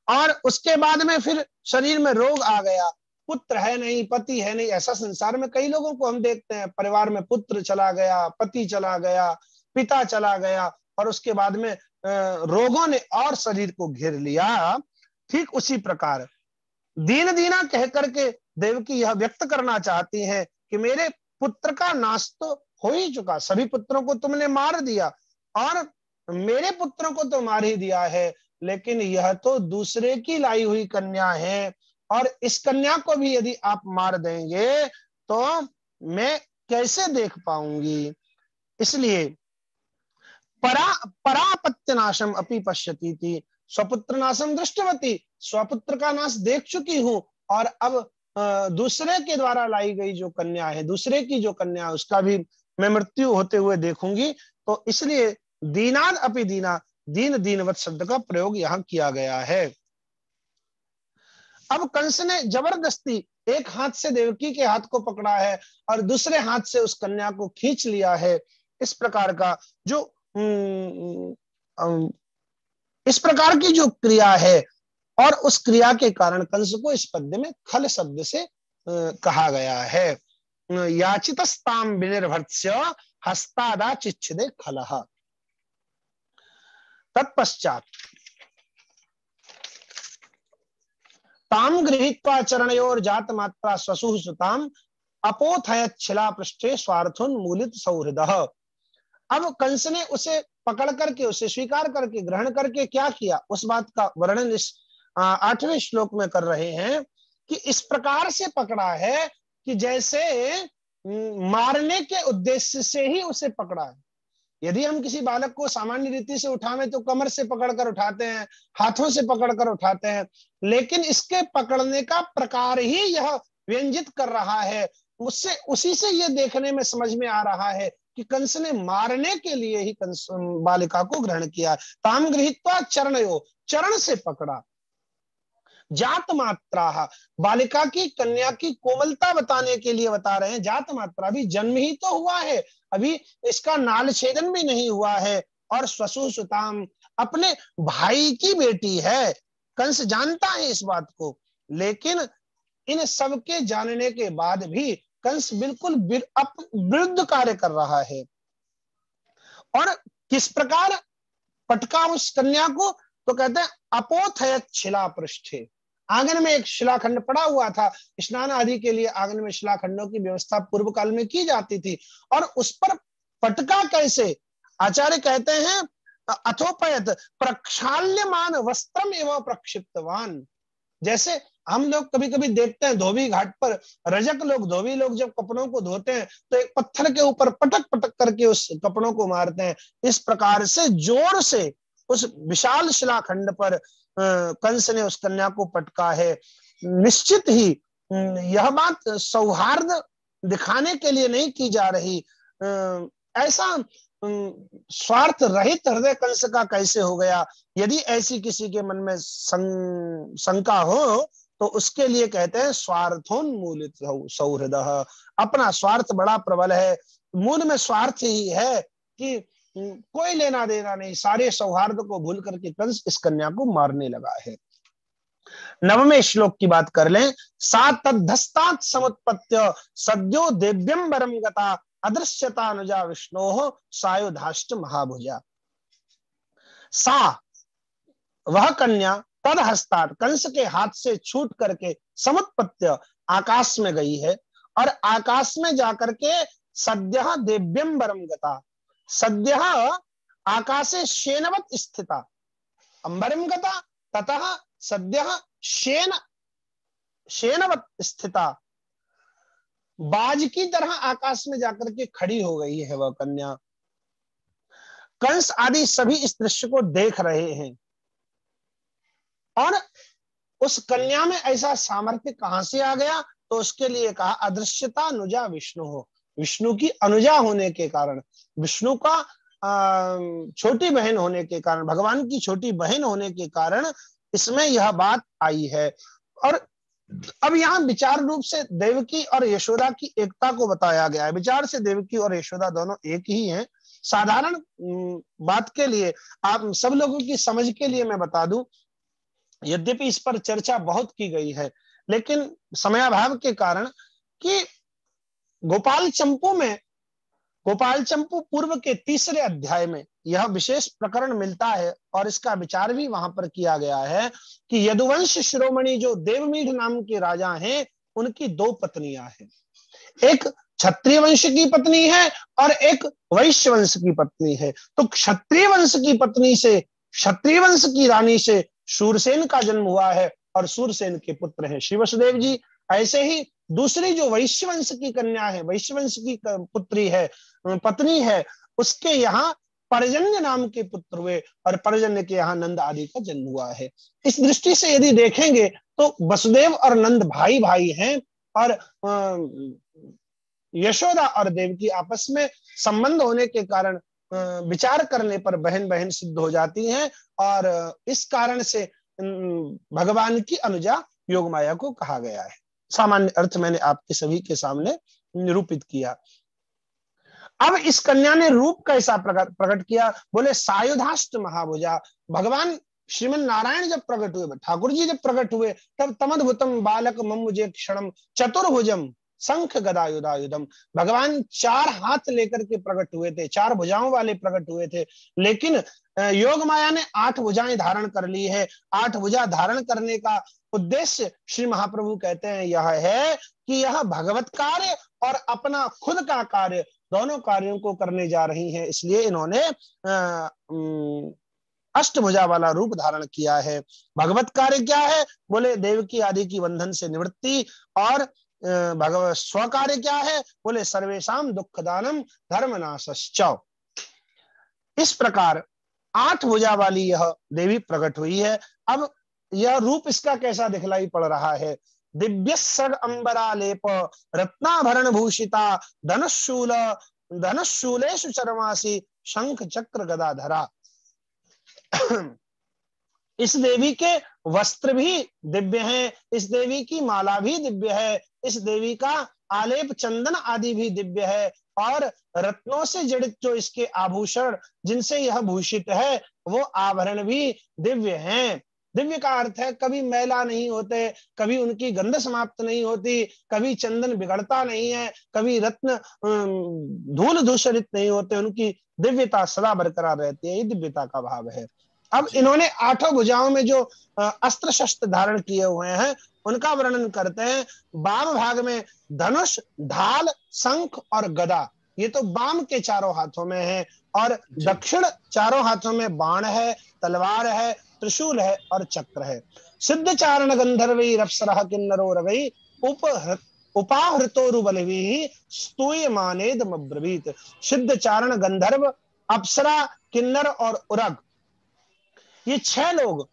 और उसके बाद में फिर शरीर में रोग आ गया, पुत्र है नहीं, पति है नहीं। ऐसा संसार में कई लोगों को हम देखते हैं, परिवार में पुत्र चला गया, पति चला गया, पिता चला गया और उसके बाद में रोगों ने और शरीर को घेर लिया। ठीक उसी प्रकार दीन दीना कह करके देवकी यह व्यक्त करना चाहती हैं कि मेरे पुत्र का नाश तो हो ही चुका, सभी पुत्रों को तुमने मार दिया और मेरे पुत्रों को तो मार ही दिया है, लेकिन यह तो दूसरे की लाई हुई कन्या है और इस कन्या को भी यदि आप मार देंगे तो मैं कैसे देख पाऊंगी। इसलिए परापत्य नाशम अपि पश्यती थी, स्वपुत्र नाशम दृष्टवती, स्वपुत्र का नाश देख चुकी हूं और अब दूसरे के द्वारा लाई गई जो कन्या है, दूसरे की जो कन्या है, उसका भी मैं मृत्यु होते हुए देखूंगी। तो इसलिए दीनाद अपि दीना, दीन दीनवत शब्द का प्रयोग यहां किया गया है। अब कंस ने जबरदस्ती एक हाथ से देवकी के हाथ को पकड़ा है और दूसरे हाथ से उस कन्या को खींच लिया है। इस प्रकार का जो इस प्रकार की जो क्रिया है और उस क्रिया के कारण कंस को इस पद्य में खल शब्द से कहा गया है। याचितस्ताम विनिर्भर्त्स्य हस्तादा चिच्छदे खलः। तत्पश्चात ताम गृहीत्वा चरणयोर जात मात्रा स्वसुः सुताम अपोथयत् शिला पृष्ठे स्वार्थोन्मूलित सौहृदः। अब कंस ने उसे पकड़ करके, उसे स्वीकार करके, ग्रहण करके क्या किया, उस बात का वर्णन इस 8वें श्लोक में कर रहे हैं कि इस प्रकार से पकड़ा है कि जैसे मारने के उद्देश्य से ही उसे पकड़ा है। यदि हम किसी बालक को सामान्य रीति से उठावें तो कमर से पकड़कर उठाते हैं, हाथों से पकड़कर उठाते हैं, लेकिन इसके पकड़ने का प्रकार ही यह व्यंजित कर रहा है। उससे उसी से यह देखने में समझ में आ रहा है कि कंस ने मारने के लिए ही कंस बालिका को ग्रहण किया। ताम गृहीत्वा चरणयो, चरण से पकड़ा। जात मात्रा, बालिका की कन्या की कोमलता बताने के लिए बता रहे हैं। जात मात्रा, अभी जन्म ही तो हुआ है, अभी इसका नाल छेदन भी नहीं हुआ है। और स्वसु सुताम, अपने भाई की बेटी है। कंस जानता है इस बात को, लेकिन इन सब के जानने के बाद भी कंस बिल्कुल विरुद्ध कार्य कर रहा है। और किस प्रकार पटका उस कन्या को, तो कहते हैं अपोथयत शिला पृष्ठे, आंगन में एक शिलाखंड पड़ा हुआ था। स्नान आदि के लिए आंगन में शिलाखंडों की व्यवस्था पूर्व काल में की जाती थी, और उस पर पटका कैसे? आचार्य कहते हैं अथोपयत प्रक्षाल्यमान वस्त्रम एवं प्रक्षिप्तवान। जैसे हम लोग कभी कभी देखते हैं धोबी घाट पर रजक लोग, धोबी लोग जब कपड़ों को धोते हैं तो एक पत्थर के ऊपर पटक पटक करके उस कपड़ों को मारते हैं। इस प्रकार से जोर से उस विशाल शिलाखंड पर कंस ने उस कन्या को पटका है। निश्चित ही यह बात सौहार्द दिखाने के लिए नहीं की जा रही। ऐसा स्वार्थ रहित हृदय कंस का कैसे हो गया? यदि ऐसी किसी के मन में शंका हो तो उसके लिए कहते हैं स्वार्थोन्मूलित सौहृद, अपना स्वार्थ बड़ा प्रबल है। मूल में स्वार्थ ही है कि कोई लेना देना नहीं, सारे सौहार्द को भूल करके कंस इस कन्या को मारने लगा है। 9वें श्लोक की बात कर लें। सा तद्धस्तात् समुत्पत्य सद्यो देव्यंबरम गता अदृश्यता अनुजा विष्णोः सायुधाष्ट महाभुजा। सा, वह कन्या, तद हस्तात्, कंस के हाथ से छूट करके, समुत्पत्य, आकाश में गई है, और आकाश में जाकर के सद्यः देव्यंबरम गता, सद्यः आकाशे शेनवत स्थिता, अंबरम गता ततः सद्यः शेनवत स्थिता, बाज की तरह आकाश में जाकर के खड़ी हो गई है वह कन्या। कंस आदि सभी इस दृश्य को देख रहे हैं, और उस कन्या में ऐसा सामर्थ्य कहां से आ गया? तो उसके लिए कहा अदृश्यता अनुजा विष्णु हो, विष्णु की अनुजा होने के कारण, विष्णु का छोटी बहन होने के कारण, भगवान की छोटी बहन होने के कारण इसमें यह बात आई है। और अब यहाँ विचार रूप से देवकी और यशोदा की एकता को बताया गया है। विचार से देवकी और यशोदा दोनों एक ही हैं। साधारण बात के लिए, आप सब लोगों की समझ के लिए मैं बता दूं, यद्यपि इस पर चर्चा बहुत की गई है, लेकिन समयाभाव के कारण, कि गोपाल चंपू पूर्व के 3रे अध्याय में यह विशेष प्रकरण मिलता है, और इसका विचार भी वहां पर किया गया है कि यदुवंश शिरोमणि जो देवमीढ़ नाम के राजा हैं, उनकी 2 पत्नियां हैं। एक क्षत्रिय वंश की पत्नी है और एक वैश्य वंश की पत्नी है। तो क्षत्रिय वंश की पत्नी से, क्षत्रिय वंश की रानी से शूरसेन का जन्म हुआ है, और शूरसेन के पुत्र हैं श्री वसुदेव जी। ऐसे ही दूसरी जो वैश्य वंश की कन्या है, वैश्य वंश की पुत्री है, पत्नी है, उसके यहाँ पर्जन्य नाम के पुत्र हुए, और पर्जन्य के यहाँ नंद आदि का जन्म हुआ है। इस दृष्टि से यदि देखेंगे तो वसुदेव और नंद भाई भाई हैं, और यशोदा और देवकी आपस में संबंध होने के कारण विचार करने पर बहन बहन सिद्ध हो जाती हैं, और इस कारण से भगवान की अनुजा योगमाया को कहा गया है। सामान्य अर्थ मैंने आपके सभी के सामने निरूपित किया। अब इस कन्या ने रूप कैसा प्रकट किया? बोले सायुधाष्ट महाभुजा। भगवान श्रीमन नारायण जब प्रकट हुए, ठाकुर जी जब प्रकट हुए, तब तमद्भुतम बालक ममुजे क्षणम चतुर्भुजम शंख गदायुधायुधम। भगवान 4 हाथ लेकर के प्रकट हुए थे, 4 भुजाओं वाले प्रकट हुए थे, लेकिन योग माया ने 8 भुजाएं धारण कर ली है। 8 भुजा धारण करने का उद्देश्य श्री महाप्रभु कहते हैं यह है कि यह भगवत कार्य और अपना खुद का कार्य, दोनों कार्यों को करने जा रही हैं। इसलिए इन्होंने अष्टभुजा वाला रूप धारण किया है। भगवत कार्य क्या है? बोले देवकी आदि की बंधन से निवृत्ति। और भगवत स्व कार्य क्या है? बोले सर्वेशम दुख दानम धर्म नाशश्च। इस प्रकार 8 भुजा वाली यह देवी प्रकट हुई है। अब यह रूप इसका कैसा दिखलाई पड़ रहा है? दिव्य सड अंबरालेप रत्नाभरण भूषिता धनुशूल धनुशूलेषु चरमासी शंख चक्र गदाधरा। इस देवी के वस्त्र भी दिव्य हैं, इस देवी की माला भी दिव्य है, इस देवी का आलेप चंदन आदि भी दिव्य है, और रत्नों से जड़ित जो इसके आभूषण जिनसे यह भूषित है वो आभरण भी दिव्य हैं। दिव्य का अर्थ है कभी मैला नहीं होते, कभी उनकी गंध समाप्त नहीं होती, कभी चंदन बिगड़ता नहीं है, कभी रत्न धूल दूषरित नहीं होते, उनकी दिव्यता सदा बरकरार रहती है। ये दिव्यता का भाव है। अब इन्होंने 8 भुजाओं में जो अस्त्र शस्त्र धारण किए हुए हैं उनका वर्णन करते हैं। वाम भाग में धनुष, ढाल, शंख और गदा, ये तो वाम के चारों हाथों में है, और दक्षिण चारों हाथों में बाण है, तलवार है, त्रिशूल है और चक्र है। सिद्ध चारण गंधर्वी रप्सरः किन्नरो रवै उपाहृतो बलवी स्तूयमानेदमब्रवीत। सिद्ध चारण गंधर्व, अप्सरा, किन्नर और उरग, ये 6 लोग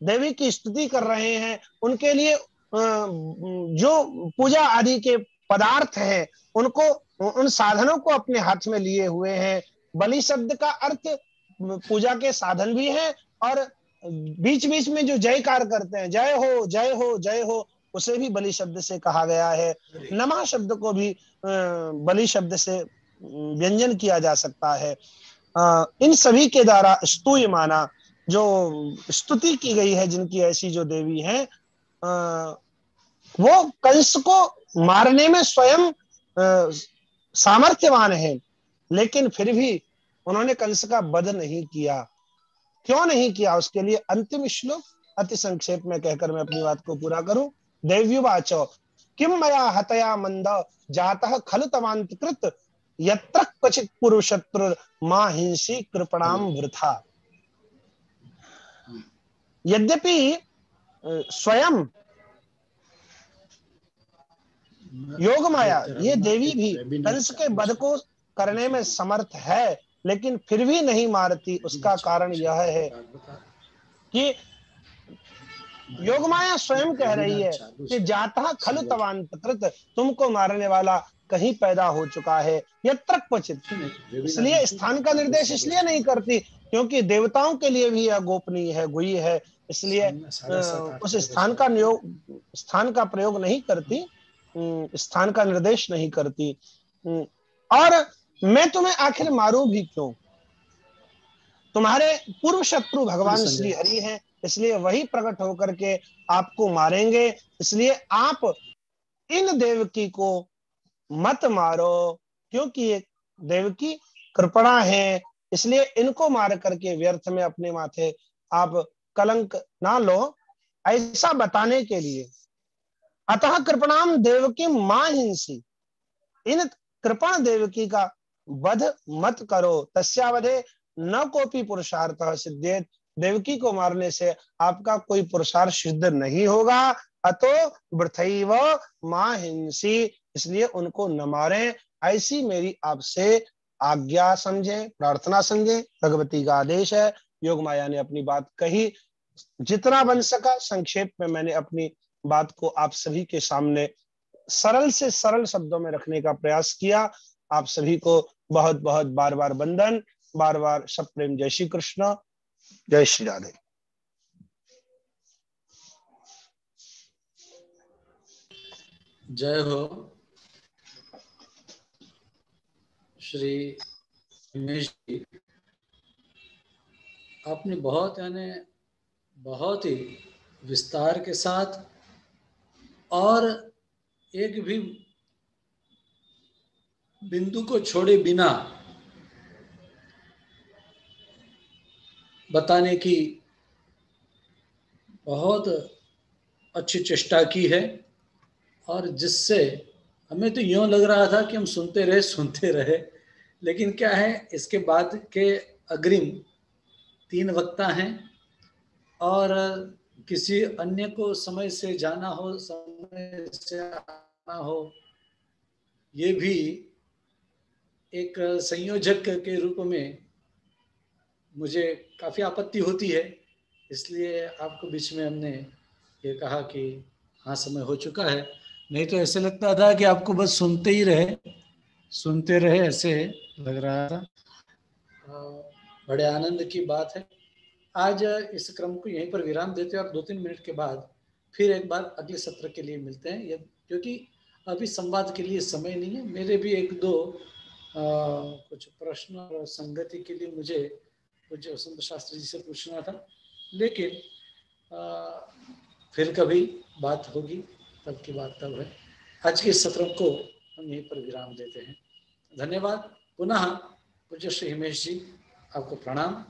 देवी की स्तुति कर रहे हैं। उनके लिए जो पूजा आदि के पदार्थ हैं उनको, उन साधनों को अपने हाथ में लिए हुए हैं। बलि शब्द का अर्थ पूजा के साधन भी है, और बीच बीच में जो जयकार करते हैं, जय हो जय हो जय हो, उसे भी बलि शब्द से कहा गया है। नमः शब्द को भी बलि शब्द से व्यंजन किया जा सकता है। इन सभी के द्वारा स्तूयमाना, जो स्तुति की गई है, जिनकी ऐसी जो देवी हैं, वो कंस को मारने में स्वयं सामर्थ्यवान है, लेकिन फिर भी उन्होंने कंस का वध नहीं किया। क्यों नहीं किया? उसके लिए अंतिम श्लोक अति संक्षेप में कहकर मैं अपनी बात को पूरा करूं। देव्युवाचो किम मया हतया मंद जातः खलु तवांतकृत यत्र क्वचित् पुरुषत्रुर् मा हिंसी कृपणाम वृथा। यद्यपि स्वयं योग माया ये देवी भी कंस के वध को करने में समर्थ है, लेकिन फिर भी नहीं मारती। उसका कारण यह है कि योग माया स्वयं कह रही है कि जाता खलु तवांतकृत, तुमको मारने वाला कहीं पैदा हो चुका है, यत्र क्वचित। इसलिए स्थान का निर्देश इसलिए नहीं करती क्योंकि देवताओं के लिए भी यह गोपनीय है, गुह्य है, इसलिए उस स्थान का प्रयोग नहीं करती, स्थान का निर्देश नहीं करती। और मैं तुम्हें आखिर मारूं भी क्यों? तुम्हारे पूर्व शत्रु भगवान श्री हरि हैं, इसलिए वही प्रकट होकर के आपको मारेंगे। इसलिए आप इन देवकी को मत मारो, क्योंकि ये देवकी कृपणा है, इसलिए इनको मार करके व्यर्थ में अपने माथे आप कलंक ना लो, ऐसा बताने के लिए। अतः कृपणाम देवकी मां हिंसी, इन कृपण देवकी का वध मत करो। तस्यावधे न कोपी पुरुषार्थ सिद्धेत, देवकी को मारने से आपका कोई पुरुषार्थ सिद्ध नहीं होगा। अतो वृथैव मां हिंसी, इसलिए उनको न मारें, ऐसी मेरी आपसे आज्ञा समझें, प्रार्थना समझें, भगवती का आदेश है। योग माया ने अपनी बात कही, जितना बन सका संक्षेप में मैंने अपनी बात को आप सभी के सामने सरल से सरल शब्दों में रखने का प्रयास किया। आप सभी को बहुत बहुत बार बार वंदन, बार बार सब प्रेम। जय श्री कृष्ण, जय श्री राधे। जय हो श्री हिमेश जी, आपने बहुत ही विस्तार के साथ और एक भी बिंदु को छोड़े बिना बताने की बहुत अच्छी चेष्टा की है, और जिससे हमें तो यूं लग रहा था कि हम सुनते रहे, लेकिन क्या है, इसके बाद के अग्रिम 3 वक्ता हैं और किसी अन्य को समय से जाना हो, समय से आना हो, ये भी एक संयोजक के रूप में मुझे काफ़ी आपत्ति होती है। इसलिए आपको बीच में हमने ये कहा कि हाँ समय हो चुका है, नहीं तो ऐसे लगता था कि आपको बस सुनते रहे ऐसे लग रहा था। बड़े आनंद की बात है। आज इस क्रम को यहीं पर विराम देते हैं और 2-3 मिनट के बाद फिर एक बार अगले सत्र के लिए मिलते हैं, क्योंकि अभी संवाद के लिए समय नहीं है। मेरे भी 1-2 कुछ प्रश्न और संगति के लिए मुझे कुछ वसंत शास्त्री जी से पूछना था, लेकिन फिर कभी बात होगी, तब की बात तब है। आज के सत्र को हम यहीं पर विराम देते हैं। धन्यवाद। पुनः पूज्य श्री हिमेश जी, आपको प्रणाम।